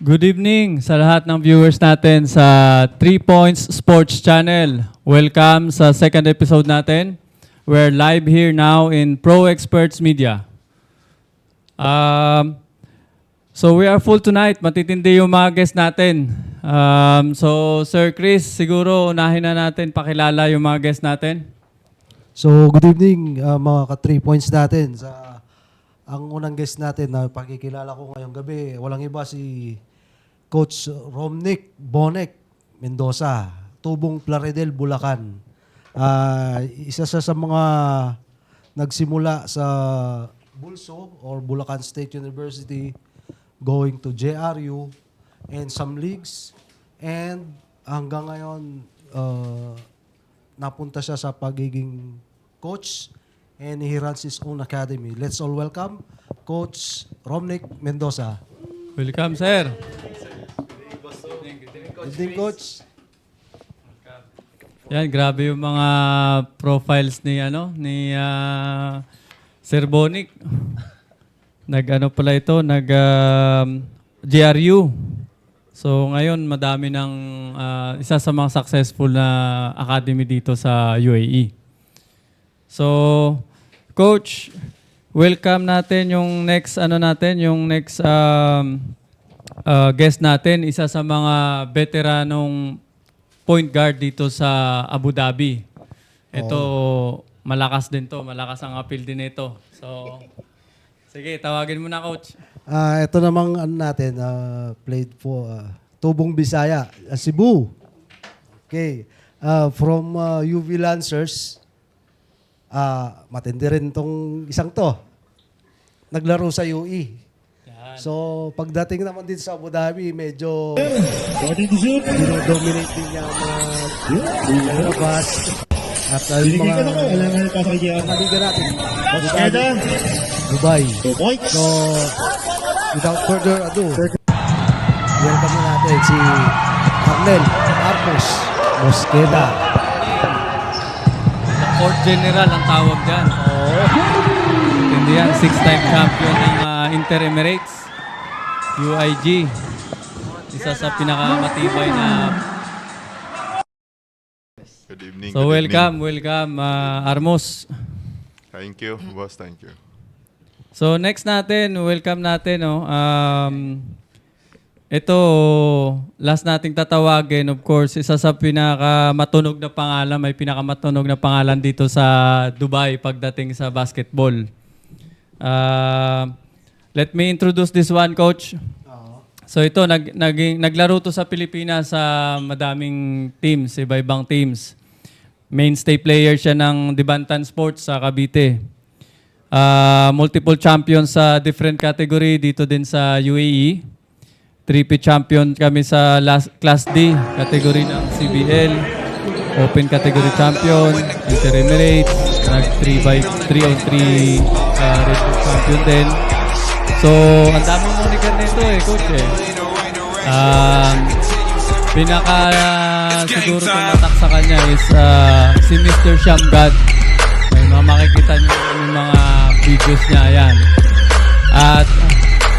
Good evening sa lahat ng viewers natin sa 3 Points Sports Channel. Welcome sa second episode natin. We're live here now in Pro Experts Media. So we are full tonight. Matitindi yung mga guests natin. So Sir Chris, siguro unahin na natin pakilala yung mga guests natin. So, good evening mga ka-3 points natin. Ang unang guest natin na pakikilala ko ngayong gabi, walang iba si Coach Romnick Bonek Mendoza, Tubong Plaridel, Bulacan. Isa sa mga nagsimula sa Bulso or Bulacan State University, going to JRU and some leagues. And hanggang ngayon, napunta siya sa pagiging coach and he runs his own academy. Let's all welcome Coach Romnick Mendoza. Welcome, sir. Good evening, Coach. Yan, grabe yung mga profiles ni Sir Bonic. GRU. So ngayon madami ng isa sa mga successful na academy dito sa UAE. So Coach, welcome natin yung next guest natin, isa sa mga veteranong point guard dito sa Abu Dhabi. Ito, malakas din to. Malakas ang appeal din ito. So, sige, tawagin mo na, Coach. Ito namang natin, played for Tubong Bisaya, Cebu. Okay. From UV Lancers, matindi rin tong isang to. Naglaro sa UE. So, pagdating naman din sa Abu Dhabi, medyo dinodominate din niya ang mga labas at yung mga liga natin. Dubai. So, without further ado, welcome natin si Arnel Arpos Mosqueda. The Court General ang tawag dyan. Hindi yan, 6-time champion ng Inter Emirates. UIG. Isa sa pinakamatibay na... Good evening. So welcome, Armos. Thank you, boss. Thank you. So next natin, welcome natin. Ito, last nating tatawagin, of course, isa sa pinakamatunog na pangalan, may pinakamatunog na pangalan dito sa Dubai pagdating sa basketball. Let me introduce this one, Coach. So ito, naglaro to sa Pilipinas sa madaming teams, iba-ibang teams. Mainstay player siya ng Dibantan Sports sa Cavite. Multiple champion sa different category dito din sa UAE. 3P champion kami sa Class D, category ng CBL. Open category champion, Inter Emirates. Nag-3x3-on-3 Red Bull champion din. So, ang daming moniker nito Coach siguro kung natak sa kanya is si Mr. Shamgad. May makikita niyo yung mga videos niya, yan. At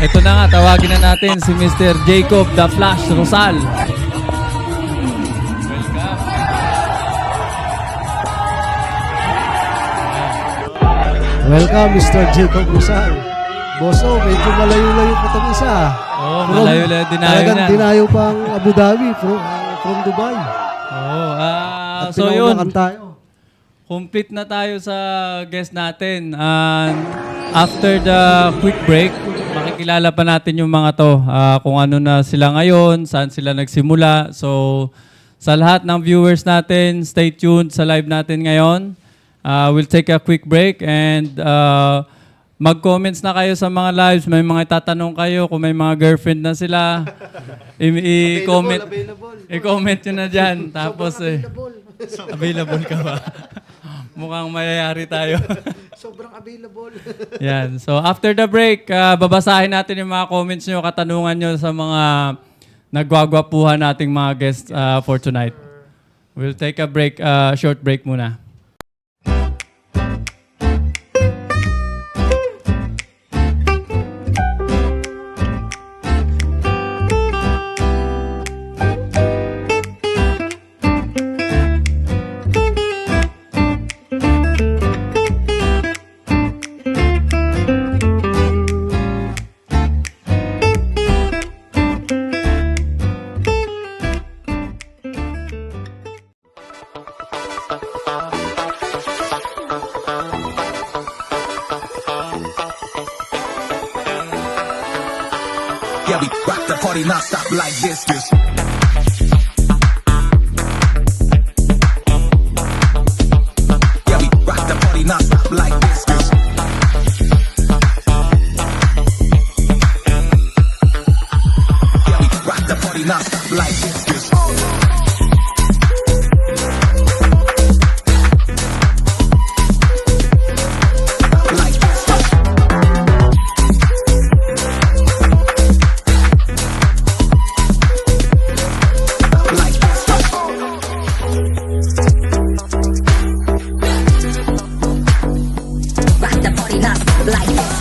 ito na nga, tawagin na natin si Mr. Jacob The Flash Rosal. Welcome, Mr. Jacob Rosal. Boso, medyo malayo-layo pa itong isa. Malayo-layo, dinayo talagang na. dinayo pang Abu Dhabi from Dubai. So yun, tayo. complete na tayo sa guest natin. And after the quick break, makikilala pa natin yung mga to. Kung ano na sila ngayon, saan sila nagsimula. So sa lahat ng viewers natin, stay tuned sa live natin ngayon. We'll take a quick break and mag-comments na kayo sa mga lives. May mga itatanong kayo kung may mga girlfriend na sila. I-comment nyo na dyan. Tapos available ka ba? Mukhang mayayari tayo. Sobrang available. Yan. So after the break, babasahin natin yung mga comments nyo, katanungan nyo sa mga nagwagwapuhan nating mga guests for tonight. We'll take a break, short break muna. Yeah, we rock the party non-stop like this. Yeah, we rock the party non-stop like this. Yeah, we rock the party non-stop like this. Like this. Like this. Rock the party not like this.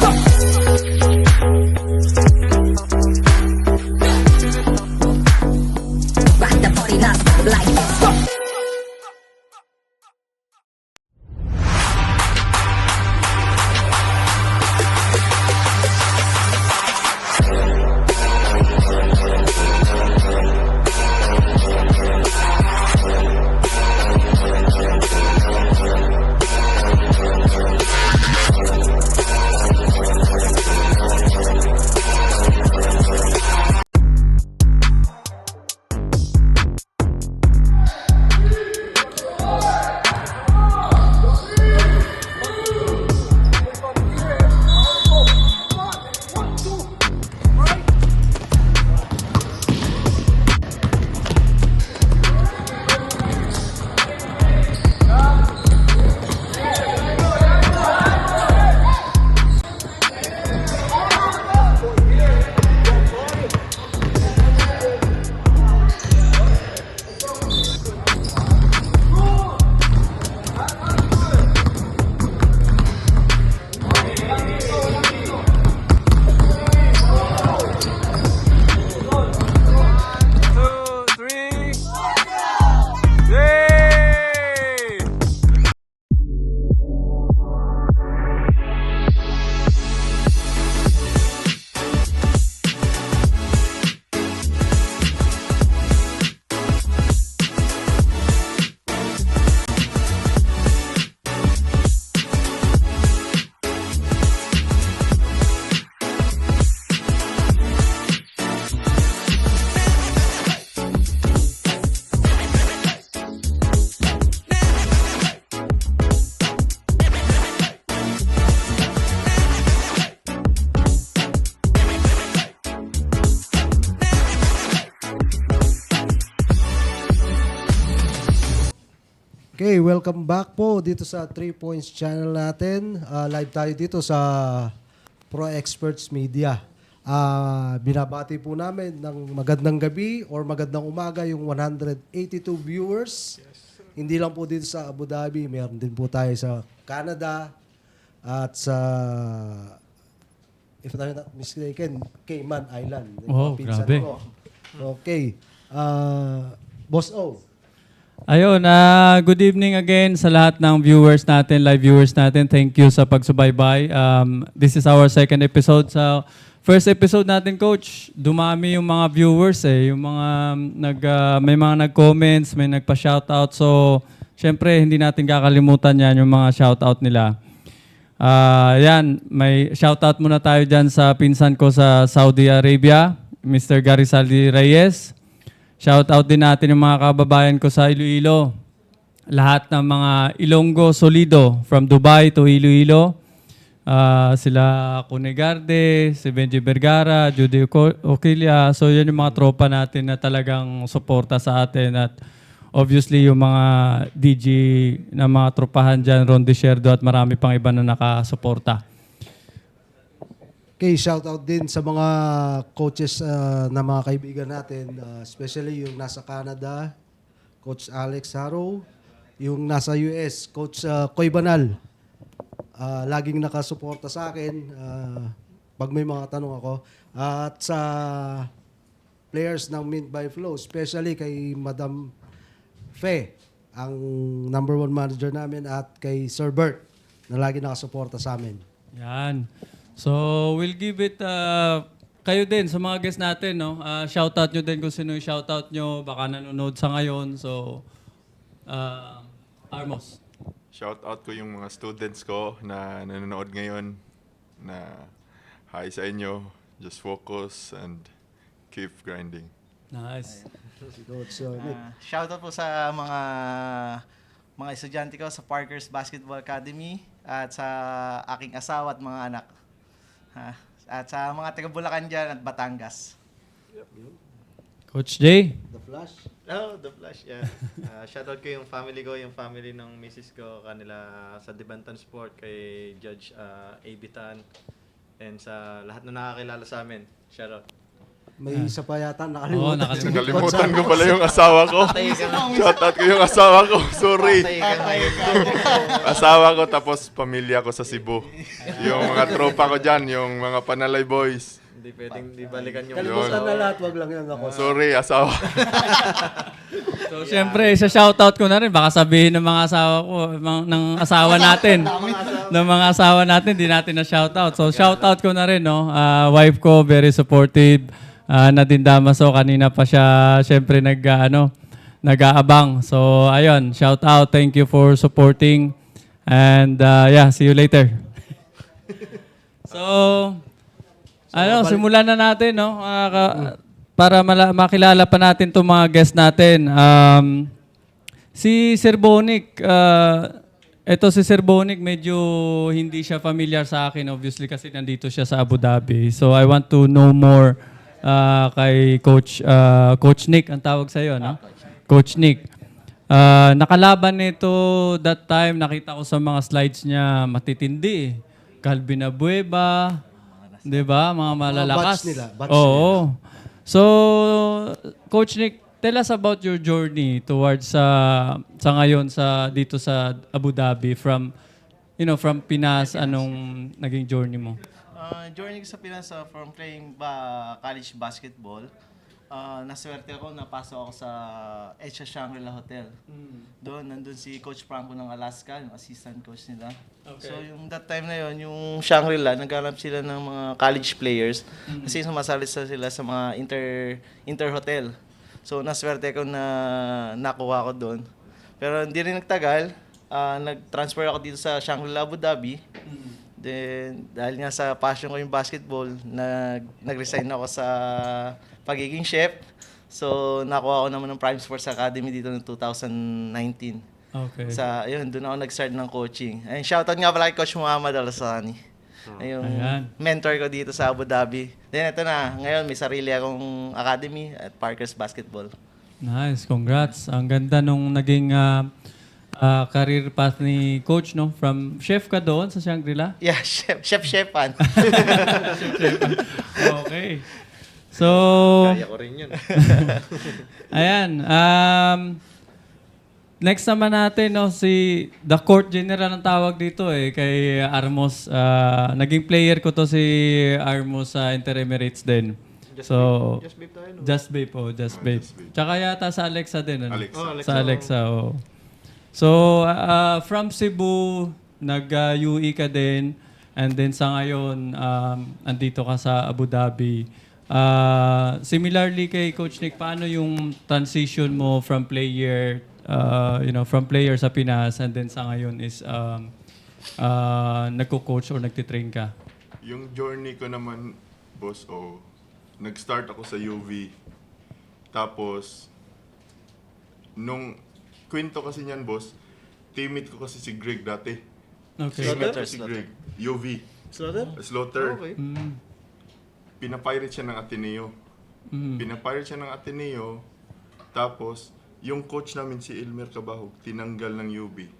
Rock the party not like this. Okay, welcome back po dito sa 3 Points channel natin. Live tayo dito sa Pro Experts Media. Binabati po namin ng magandang gabi or magandang umaga yung 182 viewers. Hindi lang po dito sa Abu Dhabi, meron din po tayo sa Canada at sa, if I'm not mistaken, Cayman Island. Yung Wow, mga pinsan grabe. ko. Okay. Boss O. Ayun, good evening again sa lahat ng viewers natin, live viewers natin. Thank you sa pagsubaybay. This is our second episode. Sa first episode natin, Coach, dumami yung mga viewers yung mga may mga nag-comments, may nagpa-shoutout. So, syempre, hindi natin kakalimutan yan, yung mga shoutout nila. Yan, may shoutout muna tayo dyan sa pinsan ko sa Saudi Arabia, Mr. Garizaldi Reyes. Shoutout din natin yung mga kababayan ko sa Iloilo. Lahat ng mga Ilonggo Solido from Dubai to Iloilo. Sila Cunegarde, si Benji Vergara, Judy Oquilia. So yan yung mga tropa natin na talagang suporta sa atin. At obviously yung mga DG na mga tropahan dyan, Ron Desierdo at marami pang iba na nakasuporta. Okay, shout out din sa mga coaches na mga kaibigan natin, especially yung nasa Canada, Coach Alex Harrow, yung nasa US, Coach Koy Banal. Laging nakasuporta sa akin pag may mga tanong ako. At sa players ng Mint by Flow, especially kay Madam Fe, ang number 1 manager namin, at kay Sir Bert, na lagi nakasuporta sa amin. Yan. So, we'll give it kayo din sa mga guests natin, no? Shoutout nyo din kung sino yung shoutout nyo. Baka nanonood sa ngayon. So, Armos. Shout out ko yung mga students ko na nanonood ngayon na hi sa inyo. Just focus and keep grinding. Nice. Si Coach Nick. Shoutout po sa mga estudyante ko sa Parkers Basketball Academy at sa aking asawa at mga anak. At sa mga taga Bulacan dyan at Batangas. Coach Jay? The Flash. Oh, The Flash, yeah. Shoutout ko yung family ng misis ko, kanila sa Dibantan Sport, kay Judge Abitan, and sa lahat na nakakilala sa amin. Shoutout. May isa pa yata Oo, nakalimutan. Nakalimutan ko pala yung asawa ko. Shoutout ko yung asawa ko. Sorry. Patay ka ngayon. Asawa ko tapos pamilya ko sa Cebu. Yung mga tropa ko dyan, yung mga Panalay boys. Hindi pwedeng di balikan yung Kalimutan na lahat, wag lang yan ako. Sorry, asawa. So, siyempre, isa-shoutout ko na rin. Baka sabihin ng mga asawa ko, ng asawa natin. ng mga asawa natin, di natin na-shoutout. So, shoutout ko na rin, no? Wife ko, very supportive. Nadine Damaso, kanina pa siya, siyempre, nag-aabang. So, ayun, shoutout. Thank you for supporting. And, yeah, see you later. So, simulan na natin, no? Para makilala pa natin itong mga guests natin. Si Sir Bonic, ito si Sir Bonic, medyo hindi siya familiar sa akin, obviously, kasi nandito siya sa Abu Dhabi. So, I want to know more kay Coach Nick, ang tawag sa'yo, no? Coach Nick. Nakalaban nito that time, nakita ko sa mga slides niya, matitindi. Calvin Abueva, di ba? Mga malalakas. batch nila, batch Oo. So, Coach Nick, tell us about your journey towards sa ngayon dito sa Abu Dhabi from Pinas, anong naging journey mo? Journey ko sa Pinas from playing college basketball. Naswerte ako, napasok ako sa Echa Shangri-La Hotel. Nandun si Coach Franco ng Alaska, yung assistant coach nila. So yung that time na yon, yung Shangri-La, naghanap sila ng mga college players kasi sumasali sila sa mga inter-hotel. So naswerte ko na nakuha ko doon. Pero hindi rin nagtagal, nag-transfer ako dito sa Shangri-La Abu Dhabi. Then, dahil nga sa passion ko yung basketball, nag-resign ako sa pagiging chef. So, nakuha ko naman ng Prime Sports Academy dito noong 2019. Okay. Doon ako nag-start ng coaching. Ayun, shoutout nga pala kay Coach Muhammad Al-Asani. Yung Ayan. mentor ko dito sa Abu Dhabi. Then, ito na. Ngayon, may sarili akong academy at Parkers Basketball. Nice, congrats. Ang ganda nung naging career path ni Coach, no? From chef ka doon sa Shangri-La? Yeah, chef-chefan. Okay. So, Kaya ko rin yun. ayan. Next naman natin, no, si the court general ang tawag dito kay Armos. Naging player ko to si Armos sa Inter Emirates din. Just beep tayo, no? Just Babe, Just Babe. Tsaka yata sa Alexa din, ano? Alexa. Oh, Alexa, Sa Alexa, So, from Cebu, nag-UE ka din, and then sa ngayon, andito ka sa Abu Dhabi. Similarly kay Coach Nick, paano yung transition mo from player, from player sa Pinas, and then sa ngayon is nagko-coach or nagtitrain ka? Yung journey ko naman, boss, nag-start ako sa UV. Tapos, nung kwento kasi niyan, boss, teammate ko kasi si Greg dati. Okay. Teammate ko si Greg. UV. Slaughter. Okay. Pinapirate siya ng Ateneo. Pinapirate siya ng Ateneo. Tapos, yung coach namin si Elmer Cabahog, tinanggal ng UV.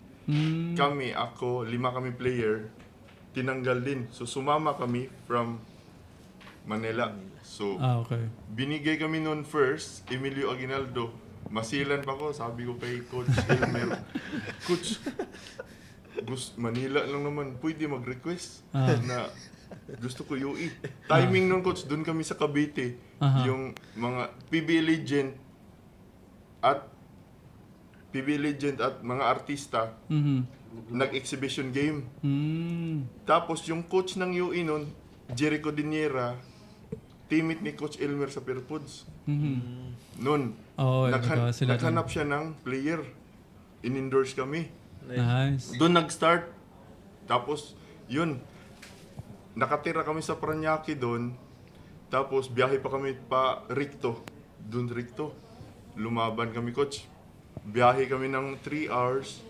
Kami, 5 kami player, tinanggal din. So, sumama kami from Manila. So, Okay. binigay kami noon first, Emilio Aguinaldo. Masilan pa ko, sabi ko kay Coach Elmer, Coach, Manila lang naman, pwede mag-request na gusto ko UE. Timing nun, Coach, doon kami sa Cavite. Yung mga PB Legend at mga artista, nag-exhibition game. Tapos yung coach ng UE nun, Jericho Diniera, teammate ni Coach Elmer sa Fairfoods. Noon, naghanap siya ng player. In-endorse kami. Nice. Doon nag-start. Tapos, yun, nakatira kami sa Paranaque doon. Tapos biyahe pa kami pa Ricto. Doon Ricto. Lumaban kami, coach. Biyahe kami ng 3 hours.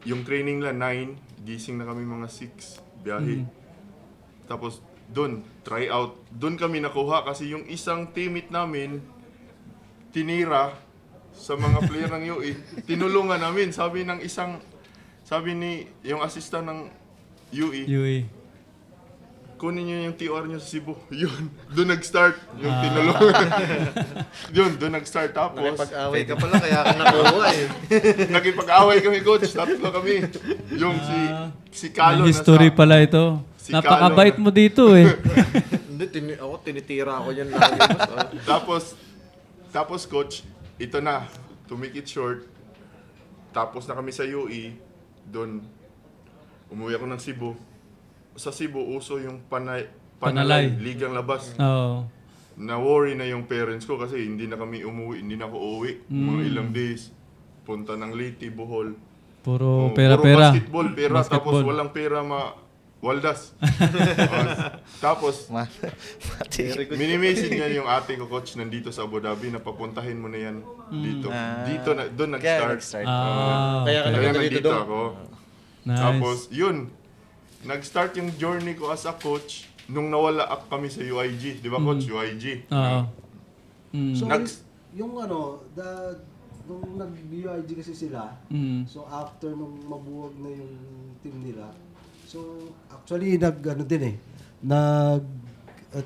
Yung training lang 9, gising na kami mga 6. Biyahe. Tapos doon, try out. Doon kami nakuha kasi yung isang teammate namin tinira sa mga player ng UE. Tinulungan namin. Sabi ni yung assistant ng UE, UE. kunin niyo yung TR niyo sa Cebu. Yun, doon nag-start yung tinulungan. Yun, doon nag-start. Tapos, Nakipag-away ka pala, kaya ka nakuha eh. nakipag-away kami, coach. Tatlo kami. Yung si Kalo May history nasa... pala ito. Si Napakabait Kalo mo dito eh. Hindi, ako tinitira ako yan lagi. Boss. Tapos coach, ito na, to make it short, tapos na kami sa UE, doon, umuwi ako ng Cebu. Sa Cebu, uso yung Panalay. ligang labas. Oo. Na-worry na yung parents ko kasi hindi na kami umuwi, hindi na ako uuwi. Mga ilang days, punta ng Leyte, Bohol. Puro Oh, pera-pera. Puro basketball, pera, tapos Basketball. walang pera waldas. Tapos, minimessage niya yung ate ko, coach, nandito sa Abu Dhabi, na papuntahin mo na yan dito. Doon Kaya nag-start. nag-start. Kaya ka Kaya nandito nandito doon. ako. Nice. Tapos, yun, nag-start yung journey ko as a coach nung nawala kami sa UIG. Di ba, coach? UIG. Oo. So, Next. yung nung nag-UIG kasi sila, so after nung mabuwag na yung team nila, so actually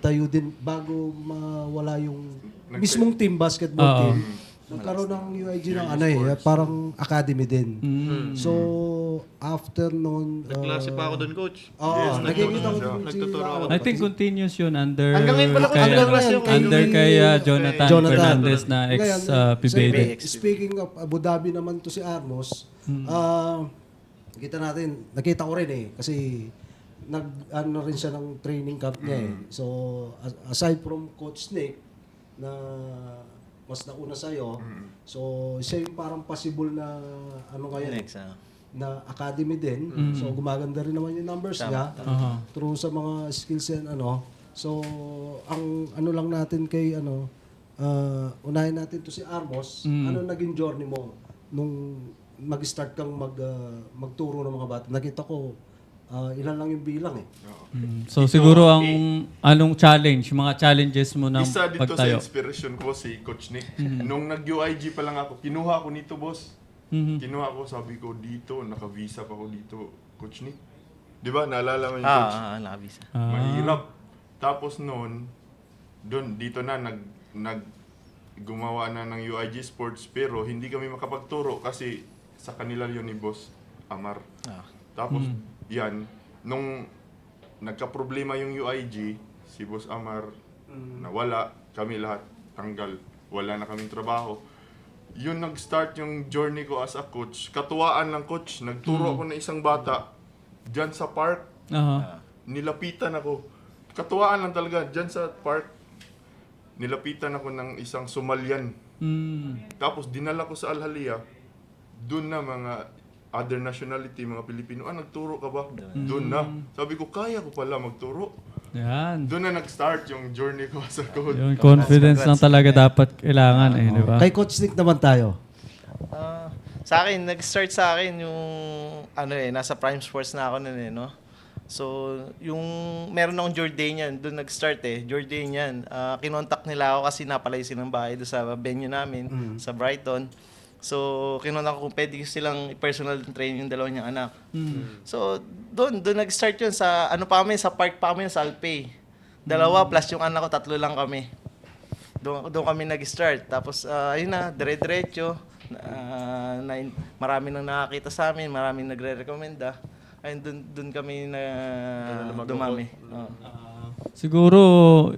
tayo din bago mawala yung mismong team, basketball team, nagkaroon ng UIG ng parang academy din. So after noon, Klase pa ako doon, coach. Yes, nakikita ko nagtuturo din Nagtuturo ako. I think continuous yun under Hanggang ngayon pala, kay, hanggang ngayon yung under kay Jonathan Jonathan. Fernandez na ex-PBA. Speaking of Abu Dhabi naman to si Armos, nakita ko rin kasi nag-ano rin siya ng training camp niya So, aside from Coach Nick, na mas nauna sa'yo, so siya yung parang possible na ngayon, Next, na academy din. So, gumaganda rin naman yung numbers niya through sa mga skills and So, ang lang natin kay unahin natin to si Armos. Ano naging journey mo nung mag-start kang magturo ng mga bata? Nakita ko ilan lang yung bilang eh. So siguro ang anong challenge, mga challenges mo ng Isa dito sa pagtayo. inspiration ko si Coach Nick. Nung nag-UIG pa lang ako, kinuha ko nito, boss. Kinuha ko, sabi ko dito, naka-visa pa ako dito, Coach Nick. Di ba? Naalala mo yung coach? Nakabisa. Mahirap. Tapos noon, dito na gumawa na ng UIG Sports, pero hindi kami makapagturo kasi sa kanila yun ni Boss Amar. Tapos yan, nung nagka-problema yung UIG, si Boss Amar nawala, kami lahat tanggal, wala na kaming trabaho. Yun nag-start yung journey ko as a coach. Katuwaan ng coach, nagturo ako ng isang bata dyan sa park, nilapitan ako. Katuwaan lang talaga, dyan sa park, nilapitan ako ng isang Somalian. Tapos dinala ko sa Al-Halia, doon na mga other nationality, mga Pilipino, nagturo ka ba? Doon na. Sabi ko, kaya ko pala magturo. Yan. Doon na nag-start yung journey ko as a coach. Yung confidence lang talaga dapat kailangan di ba? Kay Coach Nick naman tayo. Sa akin, nag-start sa akin yung nasa Prime Sports na ako noon no. So, yung meron akong Jordanian, doon nag-start Jordanian. Kinontak nila ako kasi napalayo silang bahay doon sa venue namin, sa Brighton. So, kinontak ko kung pwede silang personal train yung dalawa niyang anak. So, doon nag-start yun sa, sa park pa kami, sa Alpay. 2 plus yung anak ko, 3 lang kami. Doon kami nag-start. Tapos, ayun na, dire-diretso. Marami nang nakakita sa amin, maraming nagre-recommenda. Ayun, doon kami na dumami. Siguro,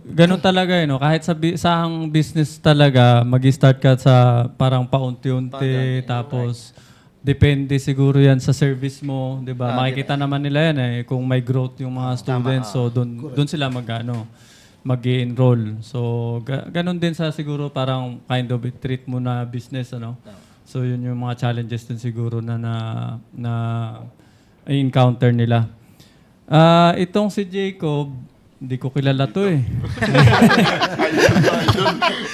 ganun talaga kahit sa ang business talaga, mag-start ka sa parang paunti-unti, tapos depende siguro yan sa service mo, di ba? Makikita naman nila yan kung may growth yung mga students, so doon sila mag-enroll. So, ganun din sa siguro parang kind of treat mo na business, So, yun yung mga challenges din siguro na encounter nila. Itong si Jacob, Hindi ko kilala to eh.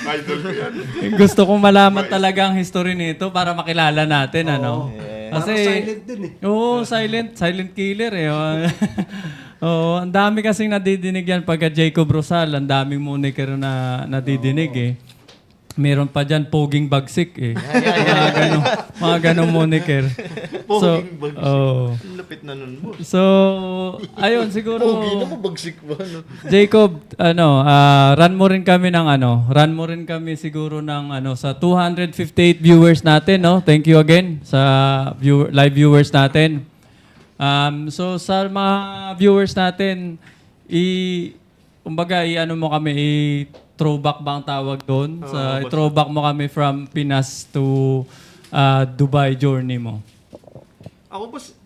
Idol ko yan. Gusto kong malaman talaga ang history nito para makilala natin, ano? Parang silent din eh. Oo, silent killer eh. Oo, ang dami kasing nadidinig yan pagka Jacob Rosal, ang daming moniker na nadidinig eh. Meron pa dyan, Poging Bagsik eh. Mga ganong moniker. Poging Bagsik. Oh. Ang lapit na nun, boss. So, ayun, siguro... Pogi na mo, bagsik ba? No? Jacob, run mo rin kami siguro ng sa 258 viewers natin, no? Thank you again sa live viewers natin. So sa mga viewers natin, mo kami, throwback ba ang tawag doon? Throwback mo kami from Pinas to Dubai journey mo. Ako, boss,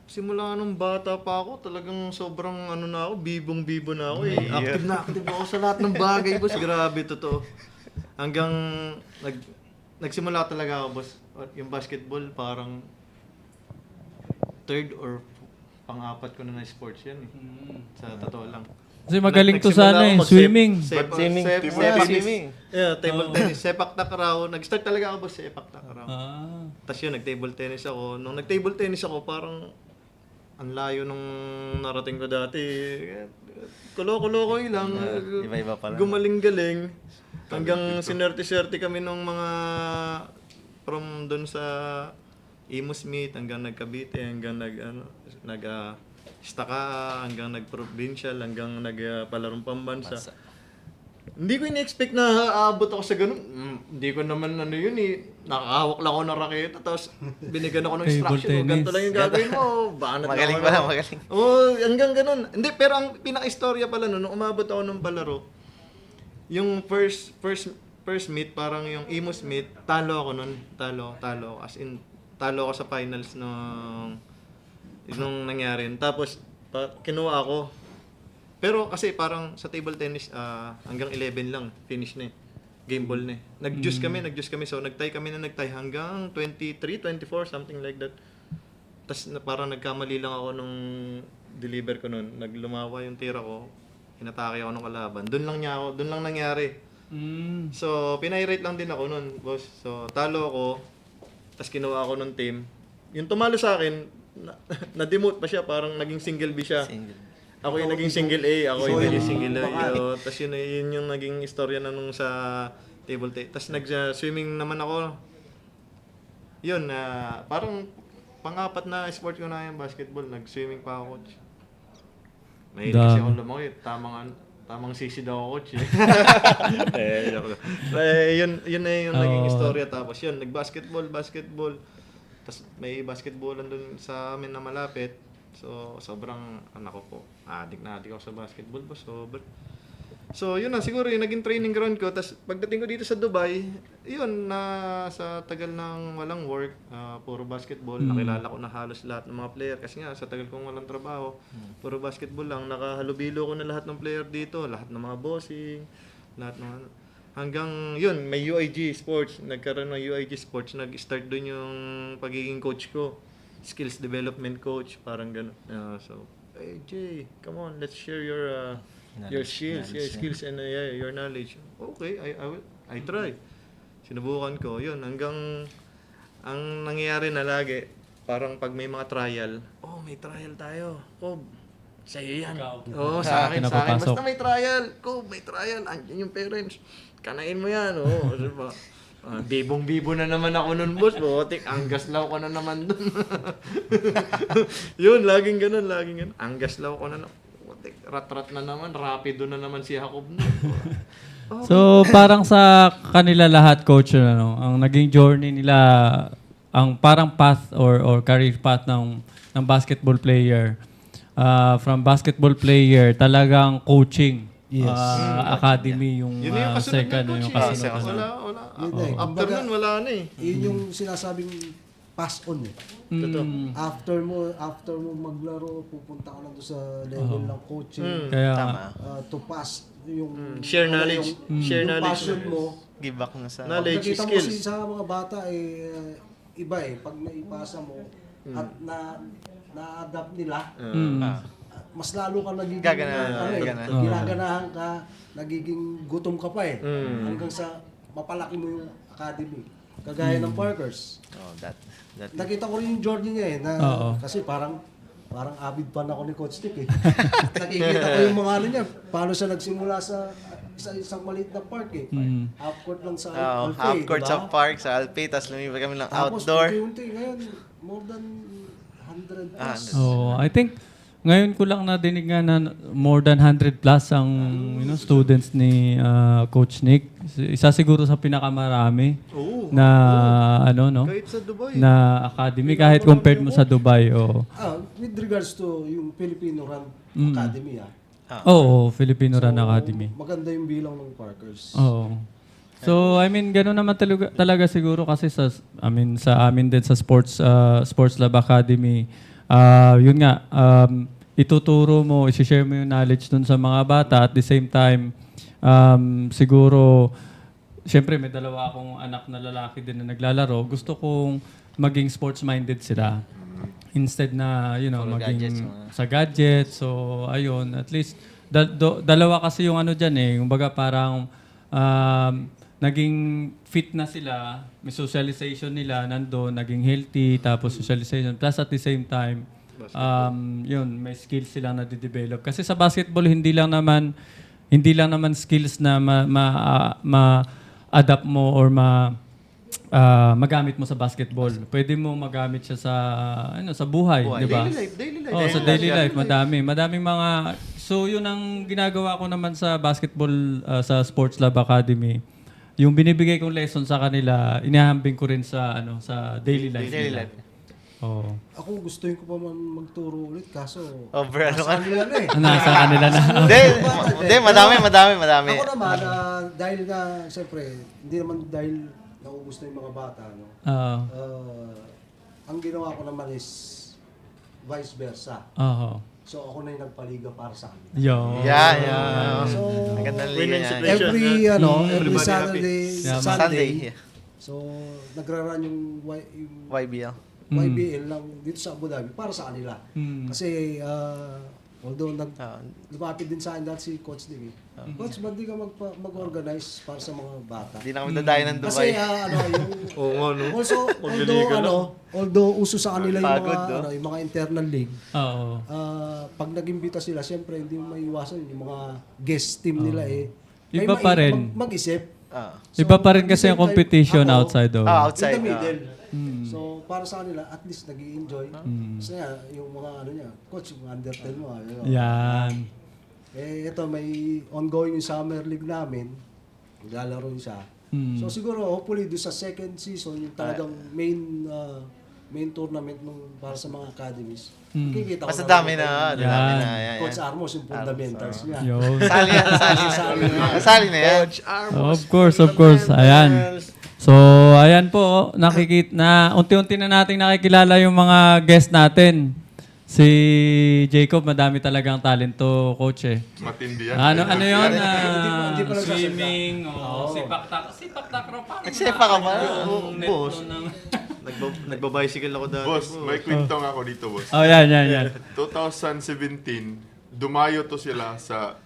simula nung bata pa ako, talagang sobrang na ako, bibong-bibo na ako eh. Active ako sa lahat ng bagay, boss. Grabe, totoo. Hanggang nagsimula talaga ako, boss. Yung basketball, parang third or pang-apat ko na sports yan eh. Sa totoo lang. Kasi magaling to Nagsimula sana eh, ako swimming. Swimming. Yeah, table tennis. Sepak takraw. Nag-start talaga ako, boss, sepak takraw. Tapos yun, nag-table tennis ako. Nung nag-table tennis ako, parang ang layo nung narating ko dati. Kulo-kulo lang. Iba-iba pala. Gumaling-galing. Hanggang sinerte-serte kami nung mga from doon sa Imo Smith hanggang nagkabite, hanggang Staka, hanggang nag-provincial, hanggang nagpalarong pambansa. Hindi ko in-expect na aabot ako sa ganun. Hindi ko naman yun eh. Nakahawak lang ako ng raketa, tapos binigyan ako ng instruction. tennis. Ganito lang yung gagawin mo. Banat Magaling ako pala, na- magaling. hanggang ganun. Hindi, pero ang pinaka-istorya pala nung umabot ako ng palaro, yung first meet, parang yung Imus meet, talo ako nun. Talo. As in, talo ako sa finals nung nangyari. Tapos, kinuha ako. Pero kasi parang sa table tennis, hanggang 11 lang, finish na eh. Game ball na eh. Nag-juice kami. So, nag-tie hanggang 23, 24, something like that. Tapos parang nagkamali lang ako nung deliver ko nun. Naglumawa yung tira ko. Inatake ako ng kalaban. Doon lang nangyari. So, pinay-rate lang din ako nun, boss. So, talo ako. Tapos kinuha ako ng team. Yung tumalo sa akin, na-demote pa siya. Parang naging single B siya. Ako yung naging single A, ako yung naging single A. Tapos yun yung naging istorya na nung sa table tennis. Tapos nag-swimming naman ako. Yun, parang pang-apat na sport ko na yung basketball. Nag-swimming pa ako, coach. Mahilig kasi ako lumangoy. Tamang sisi daw ako, coach. Yun na yung naging istorya. Tapos yun, nag-basketball. Tapos may basketballan dun sa amin na malapit. So, sobrang, addict ako sa basketball ba? So, yun na, siguro yung naging training ground ko. Tapos, pagdating ko dito sa Dubai, yun, sa tagal ng walang work, puro basketball. Nakilala ko na halos lahat ng mga player. Kasi nga, sa tagal kong walang trabaho, puro basketball lang. Nakahalubilo ko na lahat ng player dito. Lahat ng mga bossing, lahat ng hanggang yun, may UIG Sports. Nagkaroon ng UIG Sports. Nag-start dun yung pagiging coach ko. Skills development coach, parang gano'n. So, hey Jay, come on, let's share your skills, skills and your knowledge. Okay, I try. Sinubukan ko, yun, hanggang ang nangyayari na lagi, parang pag may mga trial, may trial tayo, Kob, sa'yo yan. Sa akin. Basta may trial, Kob, may trial, andyan yung parents, kanain mo yan, diba? Bibong-bibo na naman ako nun, boss. Botik, anggaslaw ko na naman dun. Yun, laging ganun. Anggaslaw ko na naman. Botik, rat-rat na naman. Rapido na naman si Jacob nun. So, parang sa kanila lahat, coach, ang naging journey nila, ang parang path or career path ng basketball player. From basketball player, talagang coaching. Yes. Academy yung Yun yung kasunod second, na yung coach. kasunod. Wala. Yun eh. After nun, wala na eh. Yun yung sinasabing pass on eh. Totoo. After mo maglaro, pupunta ka lang doon sa level ng coaching. Kaya, To pass yung Share knowledge. Share yung knowledge. passion mo. Give back na sa... Knowledge, Nakita mo skills. kasi sa mga bata iba eh. Pag naipasa mo at na-adapt nila, mas lalo ka nagiging Gaganahan. ginaganahan ka, nagiging gutom ka pa eh. Hanggang sa mapalaki mo yung academy. Kagaya ng Parkers. Oh, that. Nakita ko rin yung journey niya eh. Oo. Kasi parang avid fan ako ni Coach Nick eh. Nakikita ko yung mga ano niya. Paano siya nagsimula sa isang maliit na park eh. Half court lang sa Oh, Alpay, half court diba? sa park, sa Alpay, tapos lumipat kami ng Tapos outdoor. unti-unti ngayon, more than 100 plus. Oh, I think ngayon ko lang nadinig nga na more than 100 plus ang students ni Coach Nick. Isa siguro sa pinakamarami na Kahit sa Dubai. na academy kahit compared mo sa Dubai. Oh. With regards to yung Filipino Run Academy Oo, Filipino Run Academy. maganda yung bilang ng Parkers. Oo. So, I mean, gano'n naman talaga siguro kasi sa amin din sa Sports Lab Academy, yun nga, ituturo mo, isi-share mo yung knowledge dun sa mga bata. At the same time, siguro, syempre may dalawa akong anak na lalaki din na naglalaro. Gusto kong maging sports-minded sila. Instead na, maging sa gadgets. So, ayun, at least, dalawa kasi yung ano dyan eh. Kumbaga parang, naging fit na sila, may socialization nila, nandun, naging healthy, tapos socialization. Plus at the same time, may skills silang na-develop. Kasi sa basketball, hindi lang naman skills na ma-adapt mo or magamit mo sa basketball. Pwede mo magamit siya sa buhay, di ba? Daily life. Oh, sa daily life, madaming mga. So, yun ang ginagawa ko naman sa basketball sa Sports Lab Academy. Yung binibigay kong lesson sa kanila, inihambing ko rin sa daily life nila. Oh. Ako gustuin ko pa man magturo ulit kaso Ano ka? kanila na eh. Nasa kanila na. Hindi, madami. Ako naman, dahil nga, siyempre, hindi naman dahil nakugusto yung mga bata, no? Ang ginawa ko naman is vice versa. Oo. So ako na yung nagpaliga para sa kanila. Yo. Yeah. So, Magandang Win-win liga yan. situation. every Everybody Saturday, Yeah, Sunday. so nagra-run yung YBL. YBL lang dito sa Abu Dhabi para sa kanila. Kasi although lumapit din sa akin dati si Coach Nick. Coach, ba't di ka mag-organize para sa mga bata? Hindi na kami dadayo ng Kasi Dubai. Oo nga, no? also although uso sa kanila yung Pagod, mga no? yung mga internal league. Oo. Pag nag-imbita sila, siyempre hindi mo maiwasan yung mga guest team nila Iba pa rin. Mag-isip. Iba pa rin kasi yung at the same time, competition ako, outside. Oh. Outside. in the middle. So, para sa kanila, at least nag-i-enjoy. Kasi nga, yung mga niya, coach, yung under 10 mo. Yan. Ito, may ongoing yung summer league namin. Naglalaro siya. So, siguro, hopefully, doon sa second season, yung talagang main tournament para sa mga academies. Kikita ko Mas na dami rin na. yung Dami na. Yan. Coach Armos, yung fundamentals niya. Yo. Sali na yan. Of course. Ayan. So, ayan po, unti-unti na nating nakikilala yung mga guest natin. Si Jacob, madami talagang talento, coach eh. Matindi yan. Ano yun? Hindi pa nagsasalita. Swimming, sipak takraw pa. Nagsepa ka ba? Boss. Nagbabicycle ako dati. Boss, may kwento nga ako dito, boss. Oh, yan. 2017, dumayo to sila sa...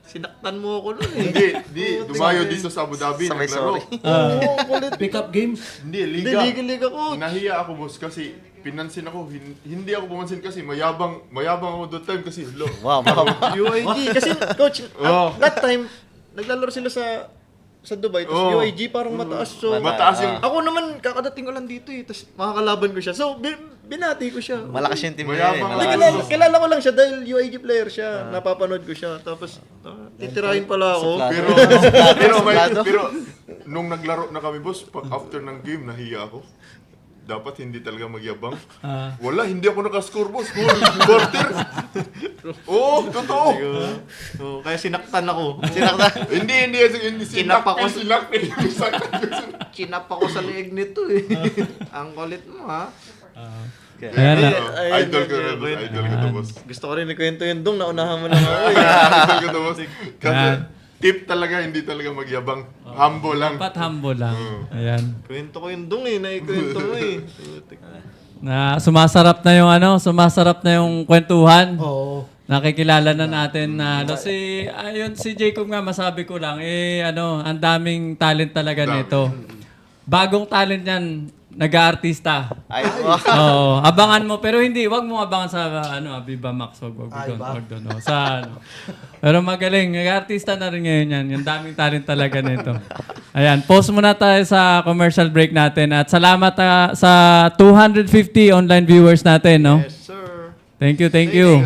Sinaktan mo ako nun eh. Hindi, dumayo dito sa Abu Dhabi, Sa may naglaro. Pick up games. Hindi, liga ko. Nahiya ako, boss, kasi pinansin ako. Hindi ako pumansin kasi mayabang ako that time kasi, Wow. UIG. Kasi, coach, Oh. that time, naglalaro sila sa Dubai. Tapos Oh. UIG parang mataas. So, Mataas yung... ako naman, kakadating ko lang dito eh. Tapos makakalaban ko siya. So, binati ko siya. Malakas yung team Mayabang nila. ako. Kilala ko lang siya dahil UIG player siya. Napapanood ko siya. Tapos, titirahin pala ako. Pero nung naglaro na kami, boss, pag after ng game, nahiya ako. Dapat hindi talaga magyabang. Wala, hindi ako nakascore, boss. Quarter. Oo, totoo. So, kaya sinaktan ako. Hindi. Kinap ako. Sinakpil. Kinap ako sa leeg nito eh. Ang kulit mo ha. Ayan na. Idol ko rin, boss. Idol ko to, boss. Gusto ko rin ikwento yun dong. Naunahan mo lang ako eh. Idol ko to, boss. Kasi Yan. tip talaga, hindi talaga magyabang. Humble lang. Dapat humble lang. Ayan. Kwento ko yung dong eh. Naikwento mo eh. Sumasarap na yung kwentuhan. Oo. nakikilala na natin na si Jacob nga, masabi ko lang, ang daming talent talaga nito. Bagong talent yan, nag-aartista. Ay, Oo, abangan mo, pero wag mo abangan sa Viva Max, wag doon. Sa Pero magaling, nag-aartista na rin ngayon yan. Yung daming talent talaga nito. Ayan, pause muna tayo sa commercial break natin at salamat sa 250 online viewers natin, no? Yes, sir. Thank you. thank you.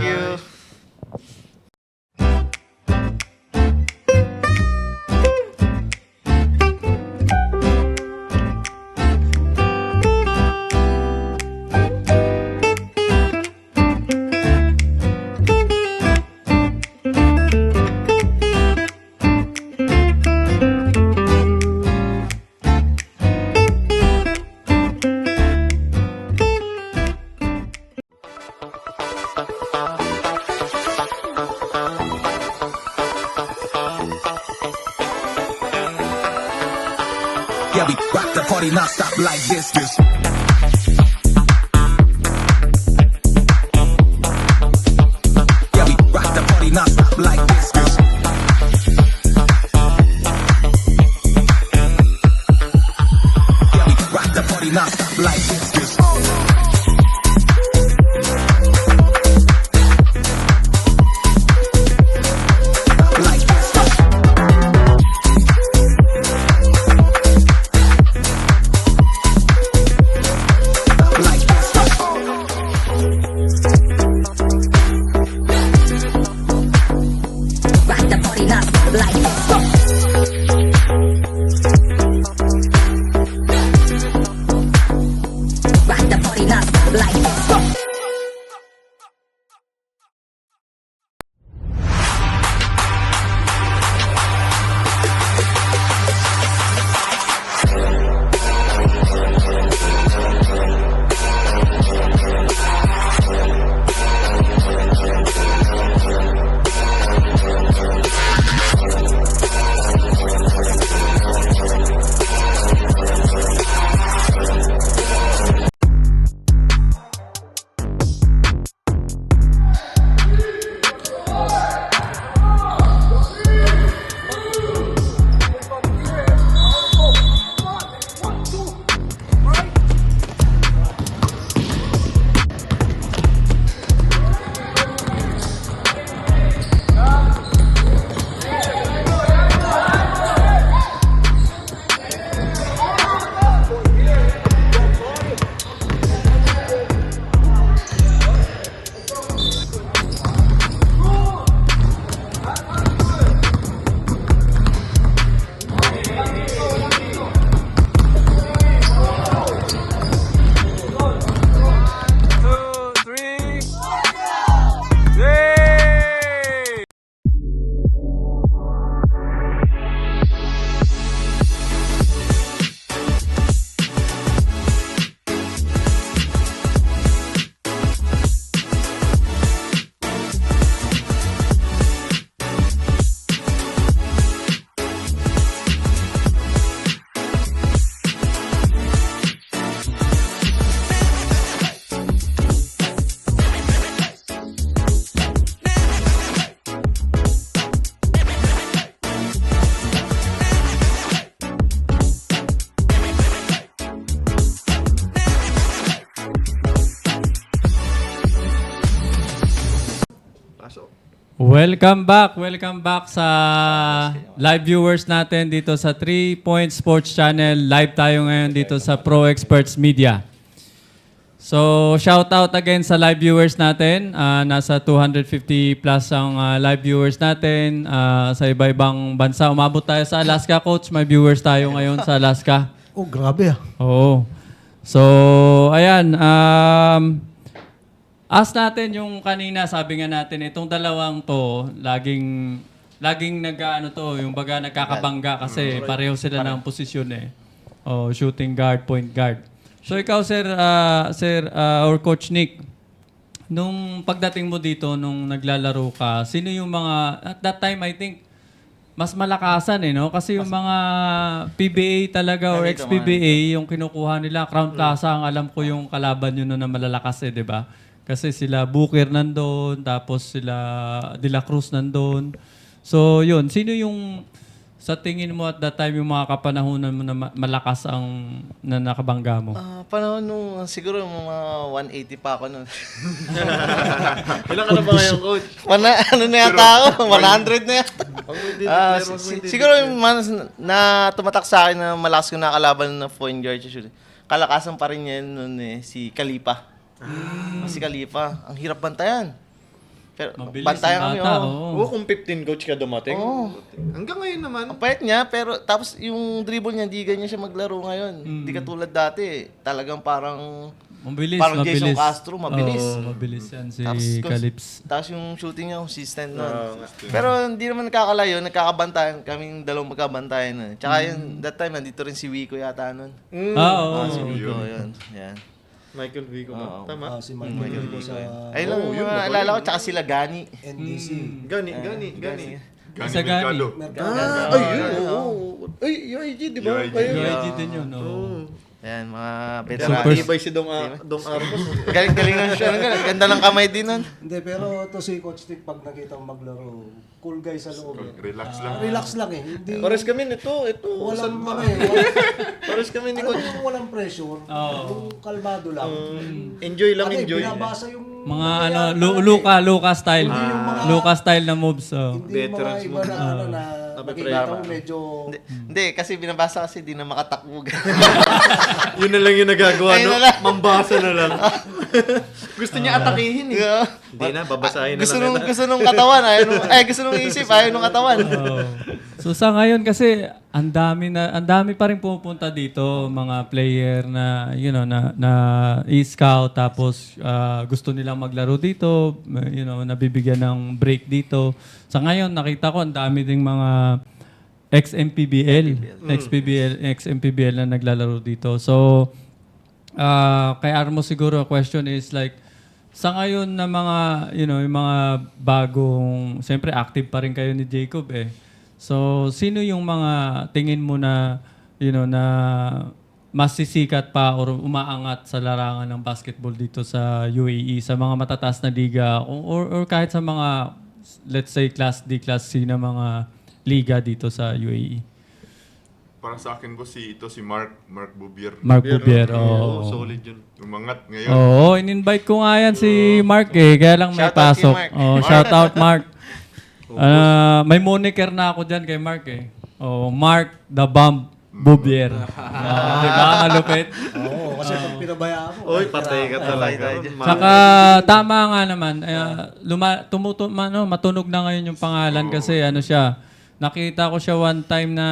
Yeah, we rock the party non-stop like this. Yeah, we rock the party non-stop like this. Yeah, we rock the party non-stop like this. Like this. Like this. Rock the party non-stop like this. Rock the party non-stop like this. Welcome back sa live viewers natin dito sa 3 Point Sports Channel. Live tayo ngayon dito sa Pro Experts Media. So, shout out again sa live viewers natin. Nasa 250 plus ang live viewers natin sa iba-ibang bansa. Umabot tayo sa Alaska, Coach. May viewers tayo ngayon sa Alaska. Oh, grabe ah. Oo. So, ayan. Ask natin yung kanina, sabi nga natin, itong dalawang to, laging yung baga nagkakabangga kasi pareho sila ng posisyon eh. Oh, shooting guard, point guard. So ikaw, sir, or Coach Nick, nung pagdating mo dito, nung naglalaro ka, sino yung mga, at that time, I think, mas malakasan no? Kasi yung mga PBA talaga or ex-PBA, yung kinukuha nila, Crown Plaza, ang alam ko yung kalaban yun na malalakas di ba? Kasi sila Booker nandun, tapos sila De La Cruz nandun. So, yun. Sino yung sa tingin mo at that time yung mga kapanahunan mo na malakas ang na nakabangga mo? Panahon nung siguro mga 180 pa ako nun. Ilan ka na ba ngayon, coach? Ano na yata ako? 100 na yata. Ah, Siguro yung na tumatak sa akin na malakas ko nakalaban na point guard. Kalakasan pa rin yan nun si Kalipa. Si Kalipa, ang hirap bantayan. Pero Mabilis bantayan yung kami, bata, oo. Oo, kung 15 coach ka dumating. Oo. Hanggang ngayon naman. Ang payat niya, pero tapos yung dribble niya, hindi ganyan siya maglaro ngayon. Hindi katulad dati. Talagang parang Mabilis, parang mabilis. Jason Castro, mabilis. Oo, mabilis yan si Tapos, Calips. Tapos yung shooting niya, consistent nun. Oo nga. Pero hindi naman nakakalayo, nagkakabantayan. Kaming dalawang magkabantayan nun. Tsaka yun, that time, nandito rin si Wico yata nun. Oo. Si Wico, yun. Yan. Michael Vico ba? Oo. Tama. Si Michael Vico sa Ayun lang, yung mga alala ko, tsaka sila Gani. NDC. Gani. Sa Gani. Ay, yun. Oo. Ay, UIG, di ba? UIG. Kayo. UIG din yun. Oo. Yan, mga Super. veterano. Ibay si Dong Arcos. Galing lang siya. Ganda ng kamay din nun. Hindi, pero to si Coach Nick, pag nakita mo maglaro, cool guy sa loob. Relax lang. Relax lang eh. Hindi, Pares kami nito. Ito. walang Salma. ano eh. Pares kami ni Alam coach. mo yung walang pressure. Yung kalmado lang. Enjoy lang, Ano eh, enjoy. binabasa yung Mga Luka style. Luka style na moves. Oh. hindi yung mga Veterans iba na ano na nakikita mo medyo Hindi, kasi binabasa kasi di na makatakbo. Yun na lang yung nagagawa, Ayun no? na lang. Mambasa na lang. Gusto niya atakihin eh. Yeah. Hindi na, babasahin na Gusto lang. nung katawan, gusto nung isip, ayaw nung katawan. Oo. So sa ngayon kasi ang dami pa rin pumupunta dito mga player na na i-scout tapos gusto nilang maglaro dito, nabibigyan ng break dito. Sa ngayon nakita ko ang dami ding mga ex-MPBL na naglalaro dito. So kay Armo siguro a question is like sa ngayon na mga yung mga bagong siyempre active pa rin kayo ni Jacob eh. So, sino yung mga tingin mo na, na masisikat pa or umaangat sa larangan ng basketball dito sa UAE, sa mga matataas na liga, or kahit sa mga, let's say, Class D, Class C na mga liga dito sa UAE? Para sa akin, boss, ito si Mark Bubier. Mark Bubier, Oo, oo. solid yun. Umangat ngayon. Oo, in-invite ko nga yan si Mark eh, kaya lang may Shoutout kay pasok. Mark. Oh, shout out Mark. May moniker na ako dyan kay Mark eh. Oh, Mark the Bomb Bubier. Diba? Malupit. oo, kasi pag pinabayaan mo. Oy, patay ka talaga. Saka tama nga naman. Matunog na ngayon yung pangalan kasi siya. Nakita ko siya one time na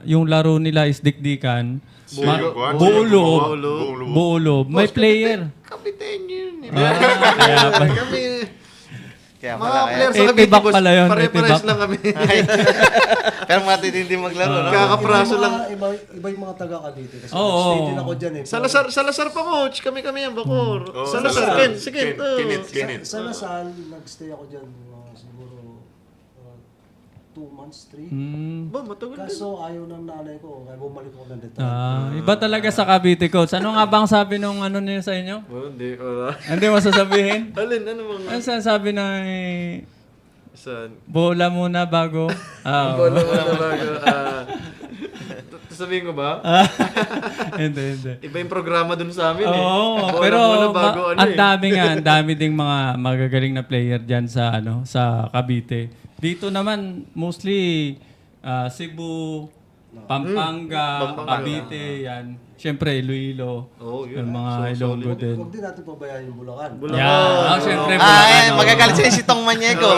yung laro nila is dikdikan. Buo loob. May player. Kapitain yun. Kaya pa. Kami, Kaya mga pala players kaya. sa Tibak Cavite, pala yun, pare-pares tibak. lang kami. Pero matitindi maglaro, no? Kakapraso lang. Iba yung mga taga Cavite. Kasi Oo. stay din ako dyan eh. Salazar pa coach. Kami yan, Bakor. Oh, Salazar, Ken. Sige, Kinit. Sa Lasal, nagstay ako dyan siguro 2 months, 3. Ba, matagal din. Kaso ayaw ng nanay ko, kaya bumalik ako ng detalye. Iba talaga sa Cavite, coach. Ano nga bang sabi nung niya sa inyo? Hindi, wala. Hindi mo sasabihin? Alin, ano mga? Ano sabi ng Saan? bola muna bago? Bola mo na bago. Sabihin ko ba? Hindi. Iba yung programa dun sa amin eh. Oo, Bola pero muna bago ang dami ding mga magagaling na player diyan sa sa Cavite. Dito naman mostly Cebu, Pampanga, Cavite, yan. Siyempre Iloilo. Oo, yun. Yung mga Ilonggo din. Huwag din natin pabayaan yung Bulacan. Yan. Siyempre Bulacan. Magagalit sa'yo si Tong Maniego.